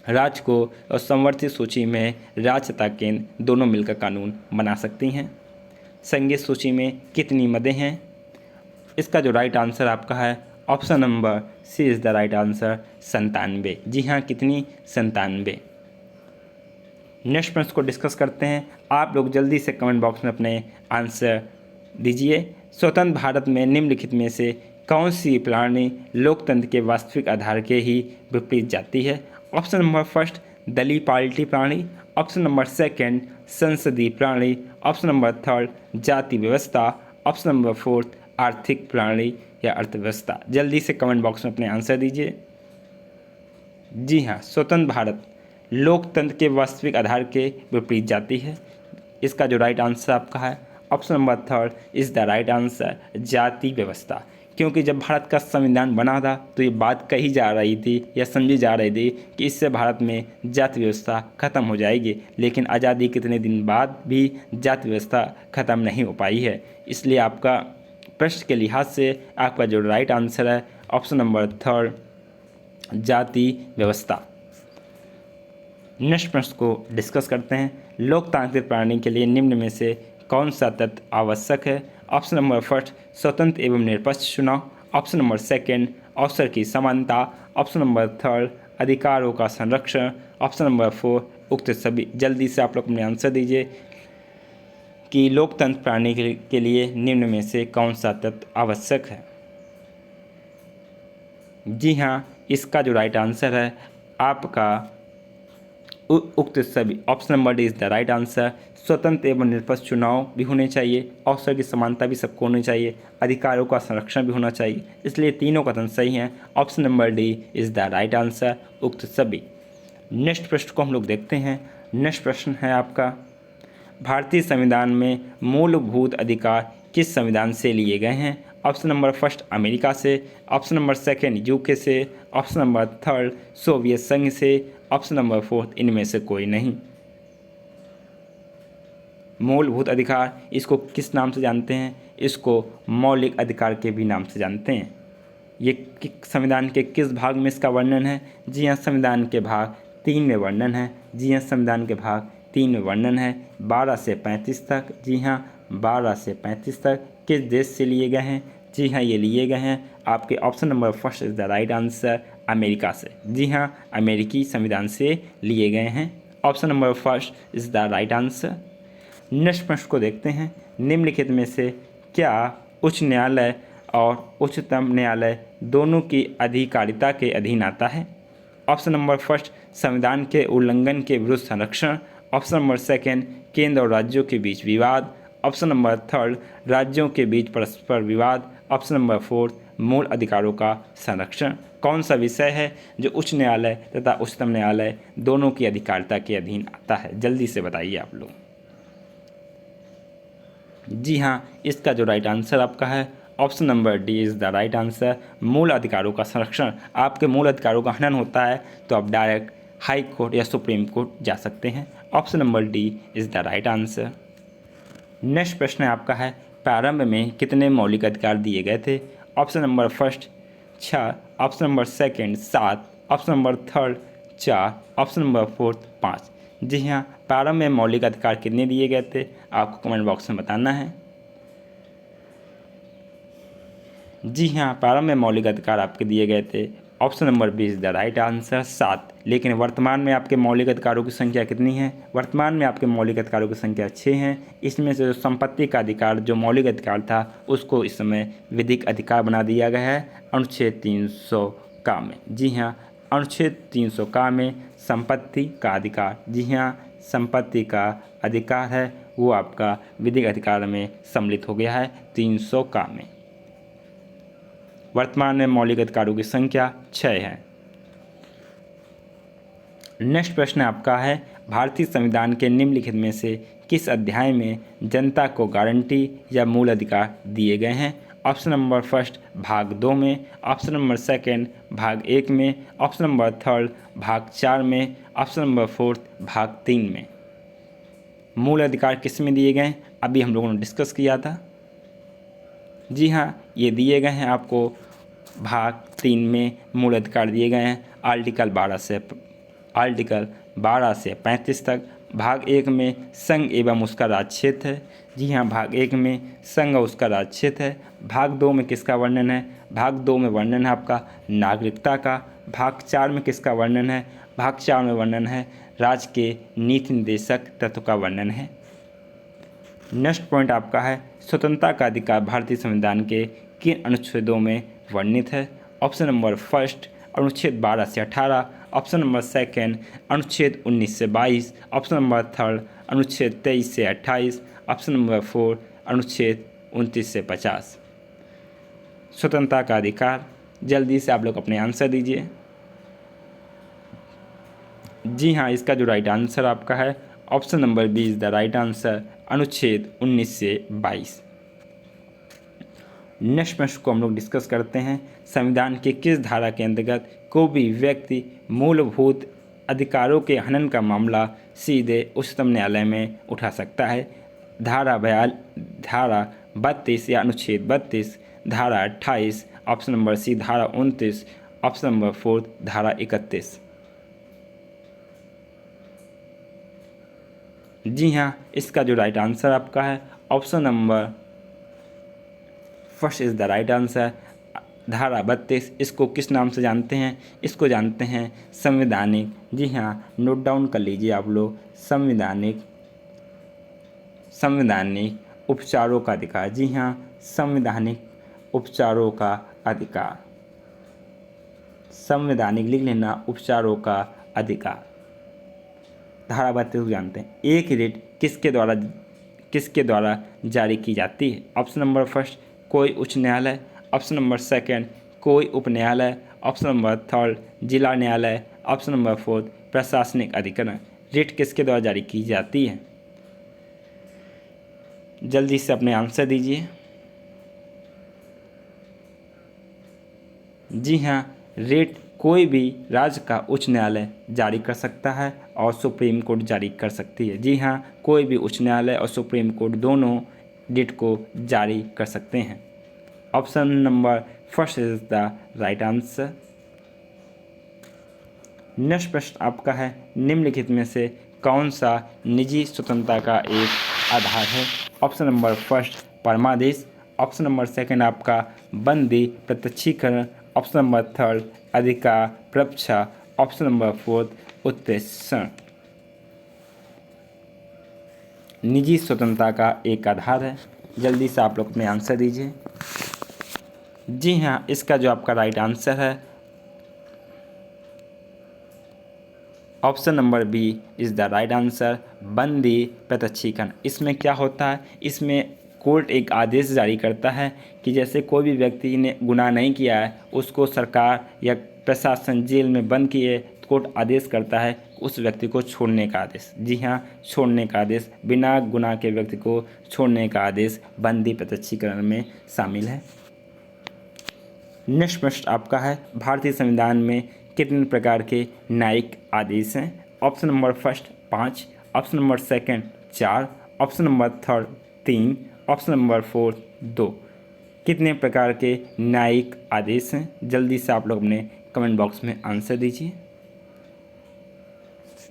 राज्य को और समवर्ती सूची में राज्य तथा केंद्र दोनों मिलकर कानून बना सकती हैं। संघीय सूची में कितनी मदें हैं। इसका जो राइट आंसर आपका है option number C is the right answer, 97। जी हाँ, कितनी, 97। नेक्स्ट प्रश्न को डिस्कस करते हैं। आप लोग जल्दी से कमेंट बॉक्स में अपने आंसर दीजिए। स्वतंत्र भारत में निम्नलिखित में से कौन सी प्राणी लोकतंत्र के वास्तविक आधार के ही विपरीत जाती है? ऑप्शन नंबर फर्स्ट दलीय पार्टी प्राणी, ऑप्शन नंबर सेकंड संसदीय प्राणी, ऑप्शन नंबर थर्ड जाति व्यवस्था, ऑप्शन नंबर फोर्थ आर्थिक प्राणी या अर्थव्यवस्था। जल्दी से कमेंट बॉक्स में अपने आंसर दीजिए। जी हाँ, स्वतंत्र भारत लोकतंत्र के वास्तविक आधार के विपरीत जाती है। इसका जो राइट आंसर आपका है option number third is the right answer, जाति व्यवस्था। क्योंकि जब भारत का संविधान बना था तो ये बात कही जा रही थी या समझी जा रही थी कि इससे भारत में जाति व्यवस्था ख़त्म हो जाएगी, लेकिन आज़ादी कितने दिन बाद भी जाति व्यवस्था ख़त्म नहीं हो पाई है। इसलिए आपका प्रश्न के लिहाज से आपका जो राइट आंसर है ऑप्शन नंबर थर्ड, जाति व्यवस्था। नेक्स्ट प्रश्न को डिस्कस करते हैं। लोकतांत्रिक प्रणाली के लिए निम्न में से कौन सा तत्व आवश्यक है? ऑप्शन नंबर फर्स्ट स्वतंत्र एवं निष्पक्ष चुनाव, ऑप्शन नंबर सेकंड अवसर की समानता, ऑप्शन नंबर थर्ड अधिकारों का संरक्षण, ऑप्शन नंबर फोर उक्त सभी। जल्दी से आप लोग अपने आंसर दीजिए कि लोकतंत्र प्रणाली के लिए निम्न में से कौन सा तत्व आवश्यक है? जी हाँ, इसका जो राइट आंसर है आपका उक्त सभी, option number D is the right answer. स्वतंत्र एवं निष्पक्ष चुनाव भी होने चाहिए, अवसर की समानता भी सबको होनी चाहिए, अधिकारों का संरक्षण भी होना चाहिए। इसलिए तीनों कथन सही हैं। Option number D is the right answer, उक्त सभी। नेक्स्ट प्रश्न को हम लोग देखते हैं। नेक्स्ट प्रश्न है आपका, भारतीय संविधान में मूलभूत अधिकार किस संविधान से लिए गए हैं? ऑप्शन नंबर फर्स्ट अमेरिका से, ऑप्शन नंबर सेकंड यूके से, ऑप्शन नंबर थर्ड सोवियत संघ से, ऑप्शन नंबर फोर्थ इनमें से कोई नहीं। मूलभूत अधिकार इसको किस नाम से जानते हैं? इसको मौलिक अधिकार के भी नाम से जानते हैं। ये संविधान के किस भाग में इसका वर्णन है? जी हाँ, संविधान के भाग 3 में वर्णन है। जी हाँ, संविधान के भाग 3 में वर्णन है। 12 से 35 तक। जी हाँ, 12 से 35 तक किस देश से लिए गए हैं? जी हाँ, ये लिए गए हैं आपके option number first is the right answer, America से। जी हाँ, अमेरिकी संविधान से लिए गए हैं। Option number first is the right answer. Next प्रश्न को देखते हैं। निम्नलिखित में से क्या उच्च न्यायालय और उच्चतम न्यायालय दोनों की अधिकारिता के अधीन आता है? ऑप्शन नंबर फर्स्ट संविधान के उल्लंघन के विरुद्ध संरक्षण, ऑप्शन नंबर सेकंड केंद्र और राज्यों के बीच विवाद, ऑप्शन नंबर थर्ड राज्यों के बीच परस्पर विवाद, ऑप्शन नंबर फोर्थ मूल अधिकारों का संरक्षण। कौन सा विषय है जो उच्च न्यायालय तथा उच्चतम न्यायालय दोनों की अधिकारिता के अधीन आता है? जल्दी से बताइए आप लोग। जी हाँ, इसका जो राइट आंसर आपका है option number D is the right answer, मूल अधिकारों का संरक्षण। आपके मूल अधिकारों का हनन होता है तो आप डायरेक्ट हाई कोर्ट या सुप्रीम कोर्ट जा सकते हैं। Option number D is the right answer. Next प्रश्न आपका है, प्रारंभ में कितने मौलिक अधिकार दिए गए थे? Option number first 6, option number second 7, option number third 4, option number fourth 5। जी हाँ, प्रारंभ में मौलिक अधिकार कितने दिए गए थे? आपको कमेंट बॉक्स में बताना है। जी हाँ, प्रारंभ में मौलिक अधिकार आपके दिए गए थे option number B is the right answer 7। लेकिन वर्तमान में आपके मौलिक अधिकारों की संख्या कितनी है? वर्तमान में आपके मौलिक अधिकारों की संख्या 6 हैं। इसमें से जो संपत्ति का अधिकार जो मौलिक अधिकार था उसको इस समय विधिक अधिकार बना दिया गया है अनुच्छेद 300 का में। जी हाँ, अनुच्छेद 300 का में संपत्ति का अधिकार, जी हाँ, संपत्ति का अधिकार है वो आपका विधिक अधिकार में सम्मिलित हो गया है 300 का में। वर्तमान में मौलिक अधिकारों की संख्या 6 है। नेक्स्ट प्रश्न आपका है, भारतीय संविधान के निम्नलिखित में से किस अध्याय में जनता को गारंटी या मूल अधिकार दिए गए हैं? ऑप्शन नंबर फर्स्ट भाग 2 में, ऑप्शन नंबर सेकंड भाग 1 में, ऑप्शन नंबर थर्ड भाग 4 में, ऑप्शन नंबर फोर्थ भाग 3 में। मूल अधिकार किस में दिए गए? अभी हम लोगों ने डिस्कस किया था। जी हाँ, ये दिए गए हैं आपको भाग 3 में मूल अधिकार दिए गए हैं आर्टिकल 12 से 35 तक। भाग 1 में संघ एवं उसका राज्य क्षेत्र है। जी हाँ, भाग 1 में संघ और उसका राज्य क्षेत्र है। भाग 2 में किसका वर्णन है? भाग 2 में वर्णन है आपका नागरिकता का। भाग 4 में किसका वर्णन है? भाग 4 में वर्णन है राज्य के नीति निर्देशक तत्व का वर्णन है। नेक्स्ट पॉइंट आपका है, स्वतंत्रता का अधिकार भारतीय संविधान के किन अनुच्छेदों में वर्णित है। ऑप्शन नंबर फर्स्ट अनुच्छेद 12 से 18, ऑप्शन नंबर सेकंड अनुच्छेद 19 से 22, ऑप्शन नंबर थर्ड अनुच्छेद 23 से 28, ऑप्शन नंबर फोर अनुच्छेद 29 से 50। स्वतंत्रता का अधिकार। जल्दी से आप लोग अपने आंसर दीजिए। जी हाँ, इसका जो राइट आंसर आपका है option number B is the right answer, अनुच्छेद 19 से 22। नेक्स्ट प्रश्न को हम लोग डिस्कस करते हैं। संविधान के किस धारा के अंतर्गत कोई भी व्यक्ति मूलभूत अधिकारों के हनन का मामला सीधे उच्चतम न्यायालय में उठा सकता है? धारा 32 या अनुच्छेद 32, धारा 28, ऑप्शन नंबर सी धारा 29, ऑप्शन नंबर फोर धारा 31। जी हाँ, इसका जो राइट आंसर आपका है option number first is the right answer, धारा 32। इसको किस नाम से जानते हैं? इसको जानते हैं संवैधानिक, जी हाँ नोट डाउन कर लीजिए आप लोग, संवैधानिक उपचारों का अधिकार। जी हाँ, संवैधानिक उपचारों का अधिकार, संवैधानिक लिख लेना, उपचारों का अधिकार। धारा 32 जानते हैं। एक रिट किसके द्वारा जारी की जाती है? ऑप्शन नंबर फर्स्ट कोई उच्च न्यायालय, ऑप्शन नंबर सेकंड कोई उप न्यायालय, ऑप्शन नंबर थर्ड जिला न्यायालय, ऑप्शन नंबर फोर्थ प्रशासनिक अधिकरण। रिट किसके द्वारा जारी की जाती है? जल्दी से अपने आंसर दीजिए। जी हाँ, रिट कोई भी राज्य का उच्च न्यायालय जारी कर सकता है और सुप्रीम कोर्ट जारी कर सकती है। जी हाँ, कोई भी उच्च न्यायालय और सुप्रीम कोर्ट दोनों रिट को जारी कर सकते हैं। Option number first is the right answer. Next प्रश्न आपका है, निम्नलिखित में से कौन सा निजी स्वतंत्रता का एक आधार है? ऑप्शन नंबर फर्स्ट परमादेश, ऑप्शन नंबर सेकंड आपका बंदी प्रत्यक्षीकरण, ऑप्शन नंबर थर्ड अधिकार प्रपक्षा, ऑप्शन नंबर फोर्थ उत्प्रेषण। निजी स्वतंत्रता का एक आधार है। जल्दी से आप लोग अपने आंसर दीजिए। जी हाँ, इसका जो आपका राइट आंसर है option number B is the right answer, बंदी प्रत्यक्षीकरण। इसमें क्या होता है? इसमें कोर्ट एक आदेश जारी करता है कि जैसे कोई भी व्यक्ति ने गुनाह नहीं किया है, उसको सरकार या प्रशासन जेल में बंद किए, कोर्ट आदेश करता है उस व्यक्ति को छोड़ने का आदेश। जी हाँ, छोड़ने का आदेश, बिना गुनाह के व्यक्ति को छोड़ने का आदेश बंदी प्रत्यक्षीकरण में शामिल है। नेक्स्ट प्रश्न आपका है, भारतीय संविधान में कितने प्रकार के न्यायिक आदेश हैं? Option number first 5, option number second 4, option number third 3, option number fourth 2। कितने प्रकार के न्यायिक आदेश हैं? जल्दी से आप लोग अपने कमेंट बॉक्स में आंसर दीजिए।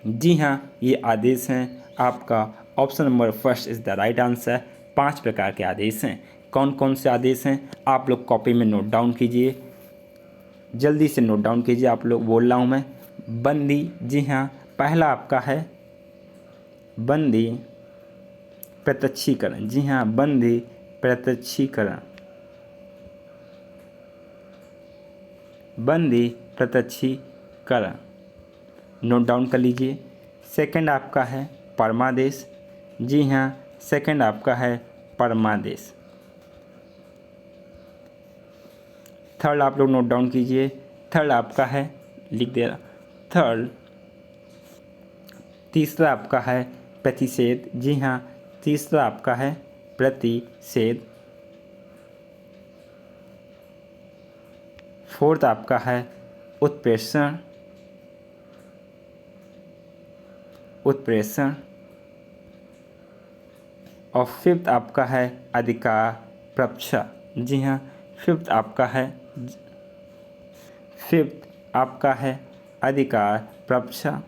जी हाँ, ये आदेश हैं आपका option number first is the right answer. 5 प्रकार के आदेश हैं। कौन कौन से आदेश हैं आप लोग कॉपी में नोट डाउन कीजिए, जल्दी से नोट डाउन कीजिए। आप लोग बोल रहा हूँ मैं। बंदी, जी हाँ, पहला आपका है बंदी प्रत्यक्षीकरण। जी हाँ, बंदी प्रत्यक्षीकरण, बंदी प्रत्यक्षीकरण नोट डाउन कर लीजिए। सेकंड आपका है परमादेश। जी हाँ, सेकंड आपका है परमादेश। थर्ड आप लोग नोट डाउन कीजिए। थर्ड आपका है, लिख दे रहा, थर्ड। तीसरा आपका है प्रतिषेध। जी हाँ, तीसरा आपका है प्रतिषेध। फोर्थ आपका है उत्प्रेषण, उत्प्रेषण। और फिफ्थ आपका है अधिकार प्रपक्षा। जी हाँ, फिफ्थ आपका है अधिकार प्रपक्षा।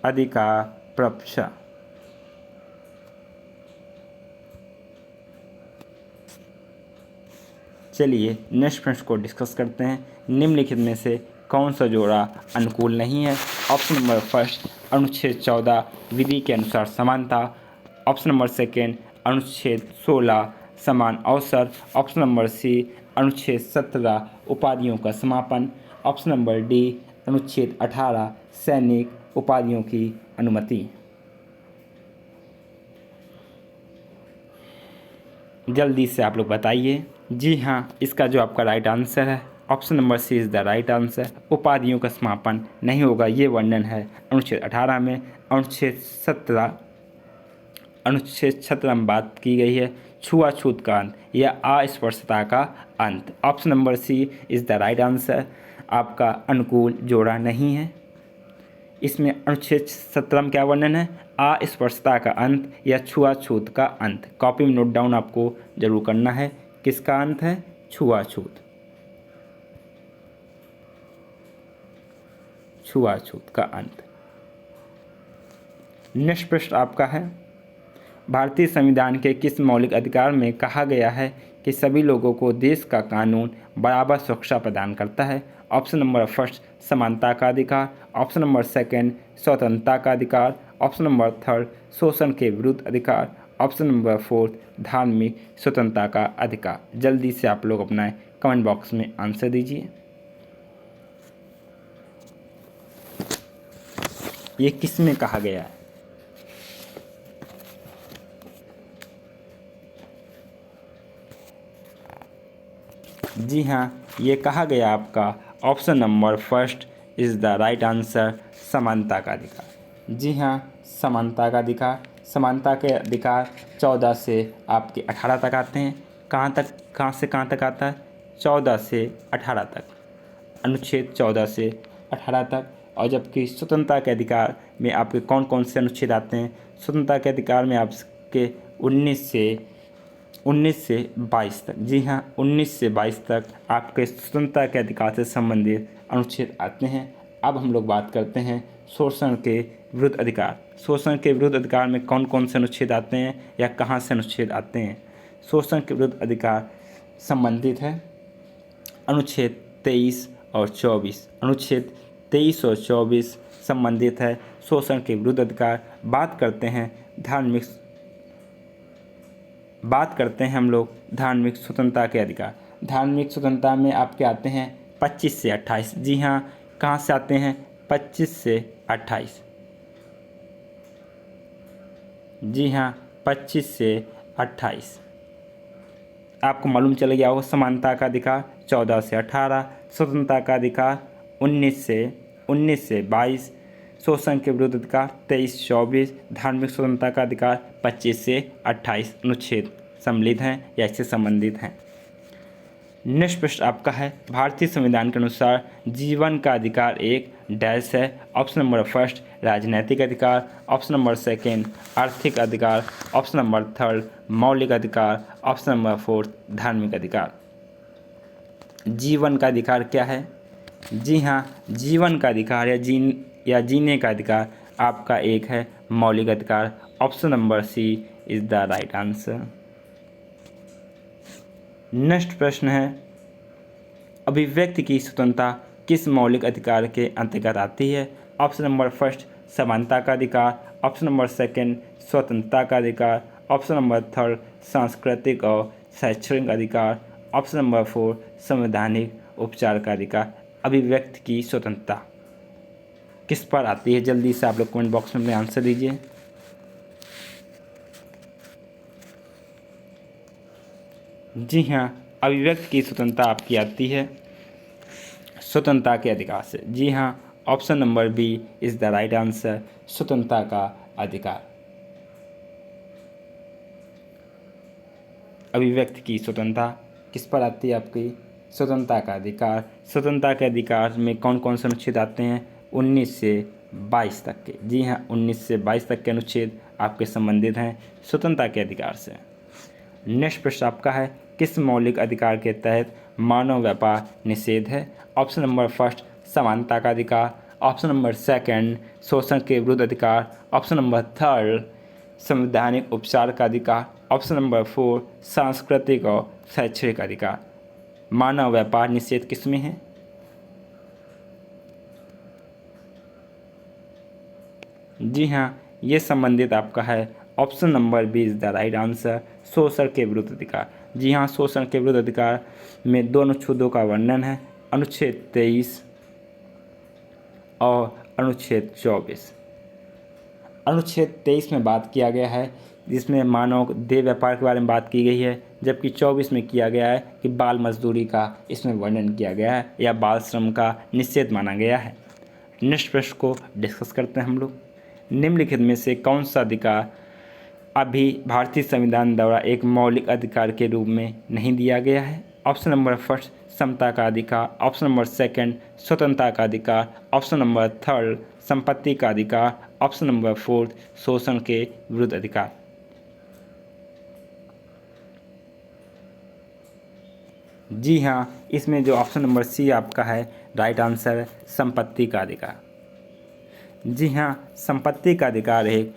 अधिकार प्रपक्षा। चलिए नेक्स्ट प्रश्न को डिस्कस करते हैं। निम्नलिखित में से कौन सा जोड़ा अनुकूल नहीं है? ऑप्शन नंबर फर्स्ट अनुच्छेद 14 विधि के अनुसार समानता, ऑप्शन नंबर सेकेंड अनुच्छेद 16 समान अवसर। ऑप्शन नंबर सी अनुच्छेद 17 उपाधियों का समापन। ऑप्शन नंबर डी अनुच्छेद 18 सैनिक उपाधियों की अनुमति। जल्दी से आप लोग बताइए। जी हाँ, इसका जो आपका राइट आंसर है option number C is the right answer. उपाधियों का समापन नहीं होगा, ये वर्णन है अनुच्छेद 18 में। अनुच्छेद 17 में बात की गई है छुआछूत का अंत या अस्पृश्यता का अंत। Option number C is the right answer. आपका अनुकूल जोड़ा नहीं है। इसमें अनुच्छेद 17 में क्या वर्णन है? अस्पृश्यता का अंत या छुआछूत का अंत। कॉपी में नोट डाउन आपको जरूर करना है। किसका अंत है? छुआछूत, छुआछूत का अंत। नेक्स्ट प्रश्न आपका है, भारतीय संविधान के किस मौलिक अधिकार में कहा गया है कि सभी लोगों को देश का कानून बराबर सुरक्षा प्रदान करता है? ऑप्शन नंबर फर्स्ट समानता का अधिकार। ऑप्शन नंबर सेकंड स्वतंत्रता का अधिकार। ऑप्शन नंबर थर्ड शोषण के विरुद्ध अधिकार। ऑप्शन नंबर फोर्थ धार्मिक स्वतंत्रता का अधिकार। जल्दी से आप लोग अपना कमेंट बॉक्स में आंसर दीजिए। ये किस में कहा गया है? जी हाँ, ये कहा गया आपका option number first is the right answer, समानता का अधिकार। जी हाँ, समानता का अधिकार। समानता के अधिकार 14 से आपके 18 तक आते हैं। कहाँ से कहाँ तक आता है? 14 से 18 तक, अनुच्छेद 14 से 18 तक। और जबकि स्वतंत्रता के अधिकार में आपके कौन कौन से अनुच्छेद आते हैं? स्वतंत्रता के अधिकार में आपके 19 से 22 तक। जी हाँ, 19 से 22 तक आपके स्वतंत्रता के अधिकार से संबंधित अनुच्छेद आते हैं। अब हम लोग बात करते हैं शोषण के विरुद्ध अधिकार। शोषण के विरुद्ध अधिकार में कौन कौन से अनुच्छेद आते हैं या कहाँ से अनुच्छेद आते हैं? शोषण के विरुद्ध अधिकार संबंधित है अनुच्छेद 23 और 24। अनुच्छेद 23 और 24 संबंधित है शोषण के विरुद्ध अधिकार। बात करते हैं हम लोग धार्मिक स्वतंत्रता के अधिकार। धार्मिक स्वतंत्रता में आपके आते हैं 25 से 28। जी हाँ, कहाँ से आते हैं? 25 से 28। जी हाँ, 25 से 28। आपको मालूम चल गया हो समानता का अधिकार 14 से 18, स्वतंत्रता का अधिकार 19 से 22, शोषण के विरुद्ध अधिकार 23-24, धार्मिक स्वतंत्रता का अधिकार 25 से 28 अनुच्छेद सम्मिलित हैं या इससे संबंधित हैं। नेक्स्ट प्रश्न आपका है, भारतीय संविधान के अनुसार जीवन का अधिकार एक डैश है। ऑप्शन नंबर फर्स्ट राजनैतिक अधिकार। ऑप्शन नंबर सेकेंड आर्थिक अधिकार। ऑप्शन नंबर थर्ड मौलिक अधिकार। ऑप्शन नंबर फोर्थ धार्मिक अधिकार। जीवन का अधिकार क्या है? जी हाँ, जीवन का अधिकार या जीने का अधिकार आपका एक है मौलिक अधिकार। Option number C is the right answer. Next प्रश्न है, अभिव्यक्ति की स्वतंत्रता किस मौलिक अधिकार के अंतर्गत आती है? ऑप्शन नंबर फर्स्ट समानता का अधिकार। ऑप्शन नंबर सेकंड स्वतंत्रता का अधिकार। ऑप्शन नंबर थर्ड सांस्कृतिक और शैक्षणिक अधिकार। ऑप्शन नंबर फोर संवैधानिक उपचार का अधिकार। अभिव्यक्ति की स्वतंत्रता किस पर आती है? जल्दी से आप लोग कमेंट बॉक्स में आंसर दीजिए। जी हाँ, अभिव्यक्ति की स्वतंत्रता आपकी आती है स्वतंत्रता के अधिकार से। जी हाँ, option number B is the right answer, स्वतंत्रता का अधिकार। अभिव्यक्ति की स्वतंत्रता किस पर आती है आपकी? स्वतंत्रता का अधिकार। स्वतंत्रता के अधिकार में कौन कौन से अनुच्छेद आते हैं? 19 से 22 तक के। जी हाँ, 19 से 22 तक के अनुच्छेद आपके संबंधित हैं स्वतंत्रता के अधिकार से। नेक्स्ट प्रश्न आपका है, किस मौलिक अधिकार के तहत मानव व्यापार निषेध है? ऑप्शन नंबर फर्स्ट समानता का अधिकार। ऑप्शन नंबर सेकंड शोषण के विरुद्ध अधिकार। ऑप्शन नंबर थर्ड संवैधानिक उपचार का अधिकार। ऑप्शन नंबर फोर सांस्कृतिक और शैक्षणिक अधिकार। मानव व्यापार निषेध किस में है? जी हाँ, ये संबंधित आपका है option number B is the right answer. शोषण के विरुद्ध अधिकार। जी हाँ, शोषण के विरुद्ध अधिकार में दो अनुच्छेदों का वर्णन है, अनुच्छेद 23 और अनुच्छेद 24। अनुच्छेद 23 में बात किया गया है जिसमें मानव देह व्यापार के बारे में बात की गई है, जबकि 24 में किया गया है कि बाल मजदूरी का इसमें वर्णन किया गया है या बाल श्रम का निषेध माना गया है। नेक्स्ट प्रश्न को डिस्कस करते हैं हम लोग। निम्नलिखित में से कौन सा अधिकार अभी भारतीय संविधान द्वारा एक मौलिक अधिकार के रूप में नहीं दिया गया है? ऑप्शन नंबर फर्स्ट समता का अधिकार, ऑप्शन नंबर सेकंड स्वतंत्रता का अधिकार, ऑप्शन नंबर थर्ड संपत्ति का अधिकार, ऑप्शन नंबर फोर्थ शोषण के विरुद्ध अधिकार। जी हाँ, इसमें जो ऑप्शन नंबर सी आपका है राइट आंसर है, संपत्ति का अधिकार। जी हाँ, संपत्ति का अधिकार एक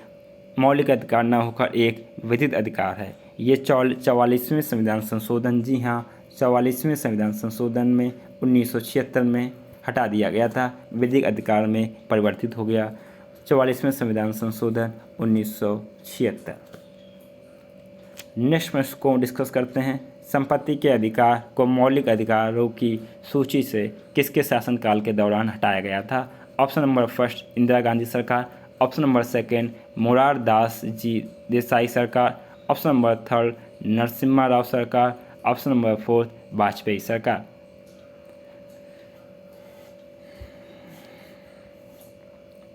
मौलिक अधिकार न होकर एक विधिक अधिकार है। ये 44वें संविधान संशोधन, जी हाँ 44वें संविधान संशोधन में 1976 में हटा दिया गया था, विधिक अधिकार में परिवर्तित हो गया। 44वें संविधान संशोधन 1976। नेक्स्ट प्रश्न को डिस्कस करते हैं। संपत्ति के अधिकार को मौलिक अधिकारों की सूची से किसके शासनकाल के दौरान हटाया गया था? Option number first Indira Gandhi सरकार, option number second Morar Das ji Desai सरकार, option number third Narasimha Rao सरकार, ऑप्शन नंबर फोर्थ वाजपेयी सरकार।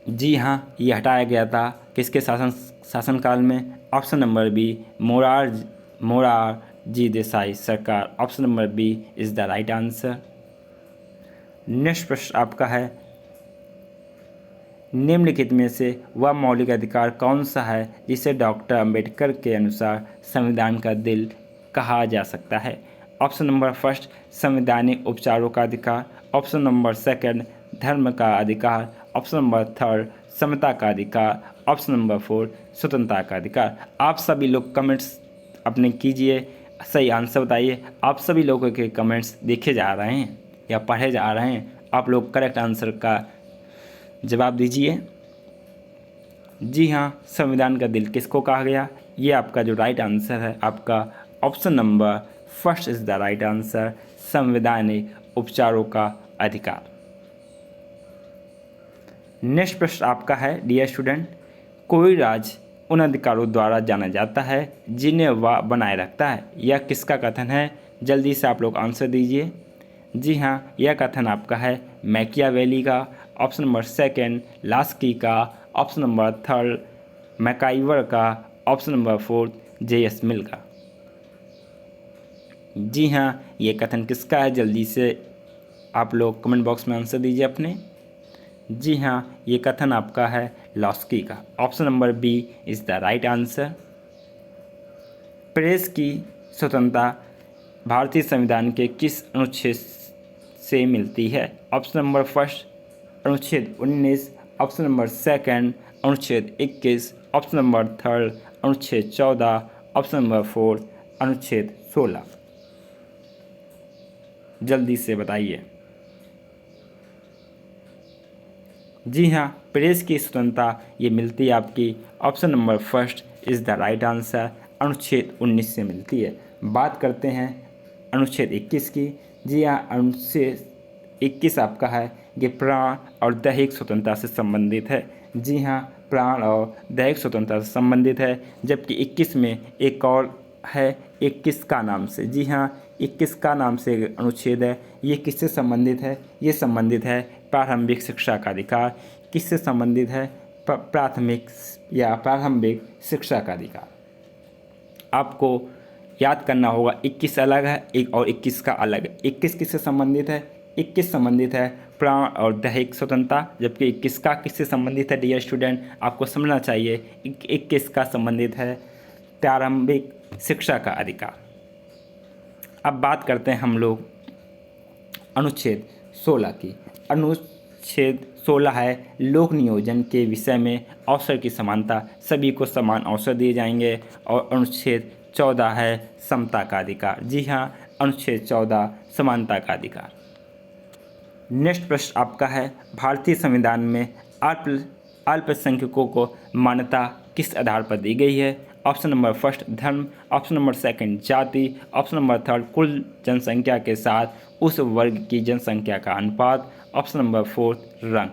जी हाँ, ये हटाया गया था किसके शासनकाल में? Option number B Morarji Desai सरकार। Option number B is the right answer. Next प्रश्न आपका है, निम्नलिखित में से वह मौलिक अधिकार कौन सा है जिसे डॉक्टर अंबेडकर के अनुसार संविधान का दिल कहा जा सकता है? ऑप्शन नंबर फर्स्ट संवैधानिक उपचारों का अधिकार, ऑप्शन नंबर सेकंड धर्म का अधिकार, ऑप्शन नंबर थर्ड समता का अधिकार, ऑप्शन नंबर फोर स्वतंत्रता का अधिकार। आप सभी लोग कमेंट्स अपने कीजिए, सही आंसर बताइए। आप सभी लोगों के कमेंट्स देखे जा रहे हैं या पढ़े जा रहे हैं, आप लोग करेक्ट आंसर का जवाब दीजिए। जी हाँ, संविधान का दिल किसको कहा गया? ये आपका जो राइट आंसर है आपका option number first is the right answer, संवैधानिक उपचारों का अधिकार। नेक्स्ट प्रश्न आपका है, डियर स्टूडेंट, कोई राज्य उन अधिकारों द्वारा जाना जाता है जिन्हें वह बनाए रखता है, यह किसका कथन है? जल्दी से आप लोग आंसर दीजिए। जी हाँ, यह कथन आपका है मैकियावेली का, ऑप्शन नंबर सेकंड लास्की का, ऑप्शन नंबर थर्ड मैकाइवर का, ऑप्शन नंबर फोर्थ J.S. मिल का। जी हाँ, ये कथन किसका है? जल्दी से आप लोग कमेंट बॉक्स में आंसर दीजिए अपने। जी हाँ, ये कथन आपका है लॉस्की का। Option number B is the right answer. Press की स्वतंत्रता भारतीय संविधान के किस अनुच्छेद से मिलती है? ऑप्शन नंबर फर्स्ट अनुच्छेद 19, ऑप्शन नंबर सेकंड अनुच्छेद 21, ऑप्शन नंबर थर्ड अनुच्छेद 14, ऑप्शन नंबर फोर्थ अनुच्छेद 16। जल्दी से बताइए। जी हाँ, प्रेस की स्वतंत्रता ये मिलती है आपकी option number first is the right answer, अनुच्छेद 19 से मिलती है। बात करते हैं अनुच्छेद 21 की। जी हाँ, अनुच्छेद 21 आपका है ये प्राण और दैहिक स्वतंत्रता से संबंधित है। जी हाँ, प्राण और दैहिक स्वतंत्रता से संबंधित है, जबकि 21 में एक और है 21 का नाम से। जी हाँ, 21 का नाम से अनुच्छेद है। ये किससे संबंधित है? ये संबंधित है प्रारंभिक शिक्षा का अधिकार। किससे संबंधित है? प्राथमिक या प्रारंभिक शिक्षा का अधिकार। आपको याद करना होगा 21 अलग है एक और 21 का अलग है। 21 किससे संबंधित है? 21 संबंधित है प्राण और दैहिक स्वतंत्रता, जबकि 21 का किससे संबंधित है? डियर स्टूडेंट, आपको समझना चाहिए 21 का संबंधित है प्रारंभिक शिक्षा का अधिकार। अब बात करते हैं हम लोग अनुच्छेद 16 की। अनुच्छेद 16 है लोक नियोजन के विषय में अवसर की समानता, सभी को समान अवसर दिए जाएंगे। और अनुच्छेद 14 है समता का अधिकार। जी हाँ, अनुच्छेद 14 समानता का अधिकार। नेक्स्ट प्रश्न आपका है, भारतीय संविधान में अल्पसंख्यकों को मान्यता किस आधार पर दी गई है? ऑप्शन नंबर फर्स्ट धर्म, ऑप्शन नंबर सेकंड जाति, ऑप्शन नंबर थर्ड कुल जनसंख्या के साथ उस वर्ग की जनसंख्या का अनुपात, ऑप्शन नंबर फोर्थ रंग।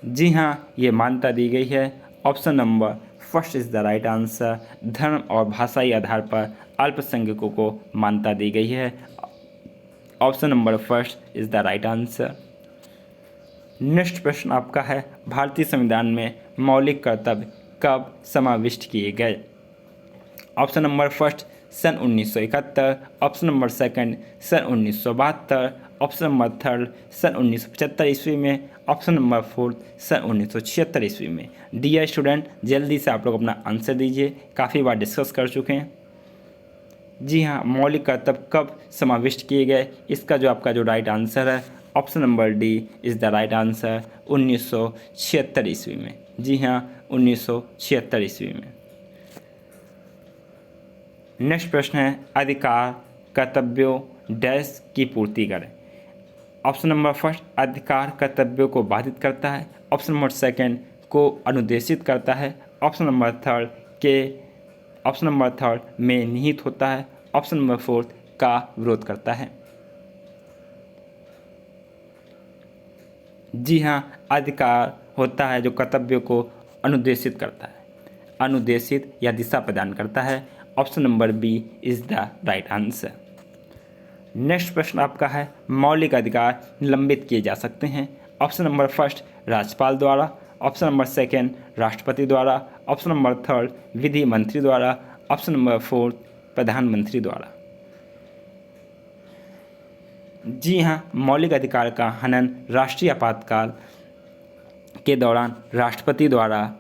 जी हाँ, ये मान्यता दी गई है। Option number first is the right answer. धर्म और भाषाई आधार पर अल्पसंख्यकों को मान्यता दी गई है। Option number first is the right answer. Next प्रश्न आपका है, भारतीय संविधान में मौलिक कर्तव्य कब समाविष्ट किए गए? ऑप्शन नंबर फर्स्ट सन 1971, ऑप्शन नंबर सेकंड सन 1972, ऑप्शन नंबर थर्ड सन 1975 ईस्वी में, ऑप्शन नंबर फोर्थ सन 1976 ईस्वी में। डियर स्टूडेंट, जल्दी से आप लोग अपना आंसर दीजिए, काफ़ी बार डिस्कस कर चुके हैं। जी हाँ, मौलिक कर्तव्य कब समाविष्ट किए गए? इसका जो आपका जो राइट आंसर है option number D is the right answer, 1976 ईस्वी में। जी हाँ, 1976 ईस्वी में। नेक्स्ट प्रश्न है, अधिकार कर्तव्यों डैश की पूर्ति करें। ऑप्शन नंबर फर्स्ट अधिकार कर्तव्यों को बाधित करता है, ऑप्शन नंबर सेकंड को अनुदेशित करता है, ऑप्शन नंबर थर्ड में निहित होता है, ऑप्शन नंबर फोर्थ का विरोध करता है। जी हाँ, अधिकार होता है जो कर्तव्यों को अनुदेशित करता है, अनुदेशित या दिशा प्रदान करता है। Option number B is the right answer. Next प्रश्न आपका है, मौलिक अधिकार निलंबित किए जा सकते हैं। ऑप्शन नंबर फर्स्ट राज्यपाल द्वारा, ऑप्शन नंबर सेकंड राष्ट्रपति द्वारा, ऑप्शन नंबर थर्ड विधि मंत्री द्वारा, ऑप्शन नंबर फोर्थ प्रधानमंत्री द्वारा। जी हाँ, मौलिक अधिकार का हनन राष्ट्रीय आपातकाल के दौरान राष्ट्रपति द्वारा,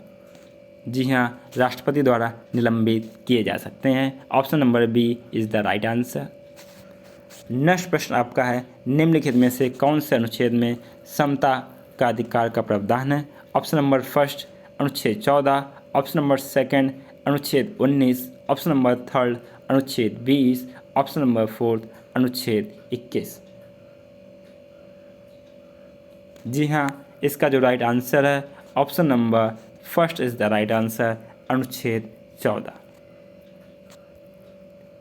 जी हाँ, राष्ट्रपति द्वारा निलंबित किए जा सकते हैं। Option number B is the right answer. Next प्रश्न आपका है, निम्नलिखित में से कौन से अनुच्छेद में समता का अधिकार का प्रावधान है? ऑप्शन नंबर फर्स्ट अनुच्छेद 14, ऑप्शन नंबर सेकंड अनुच्छेद 19, ऑप्शन नंबर थर्ड अनुच्छेद 20, ऑप्शन नंबर फोर्थ अनुच्छेद 21। जी हाँ, इसका जो राइट आंसर है option number first is the right answer, अनुच्छेद 14।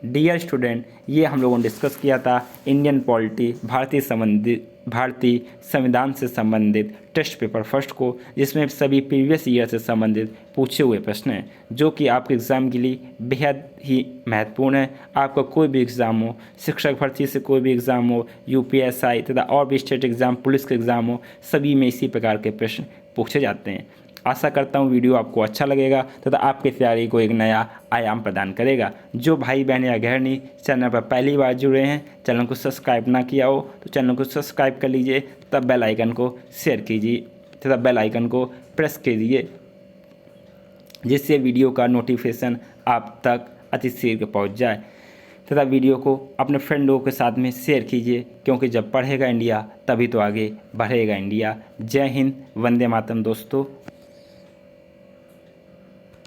डियर स्टूडेंट, ये हम लोगों ने डिस्कस किया था इंडियन पॉलिटी भारतीय संविधान से संबंधित टेस्ट पेपर फर्स्ट को, जिसमें सभी प्रीवियस ईयर से संबंधित पूछे हुए प्रश्न हैं जो कि आपके एग्ज़ाम के लिए बेहद ही महत्वपूर्ण है। आपका कोई भी एग्ज़ाम हो, शिक्षक भर्ती से कोई भी एग्ज़ाम हो, यूपीएसआई तथा और भी स्टेट एग्ज़ाम, पुलिस के एग्ज़ाम हो, सभी में इसी प्रकार के प्रश्न पूछे जाते हैं। आशा करता हूँ वीडियो आपको अच्छा लगेगा तथा आपकी तैयारी को एक नया आयाम प्रदान करेगा। जो भाई बहन या गृहिणी चैनल पर पहली बार जुड़े हैं, चैनल को सब्सक्राइब ना किया हो तो चैनल को सब्सक्राइब कर लीजिए, तब बेल आइकन को शेयर कीजिए तथा बेल आइकन को प्रेस कीजिए, जिससे वीडियो का नोटिफिकेशन आप तक अति शीघ्र पहुँच जाए। तथा वीडियो को अपने फ्रेंडों के साथ में शेयर कीजिए, क्योंकि जब पढ़ेगा इंडिया तभी तो आगे बढ़ेगा इंडिया। जय हिंद, वंदे मातरम दोस्तों।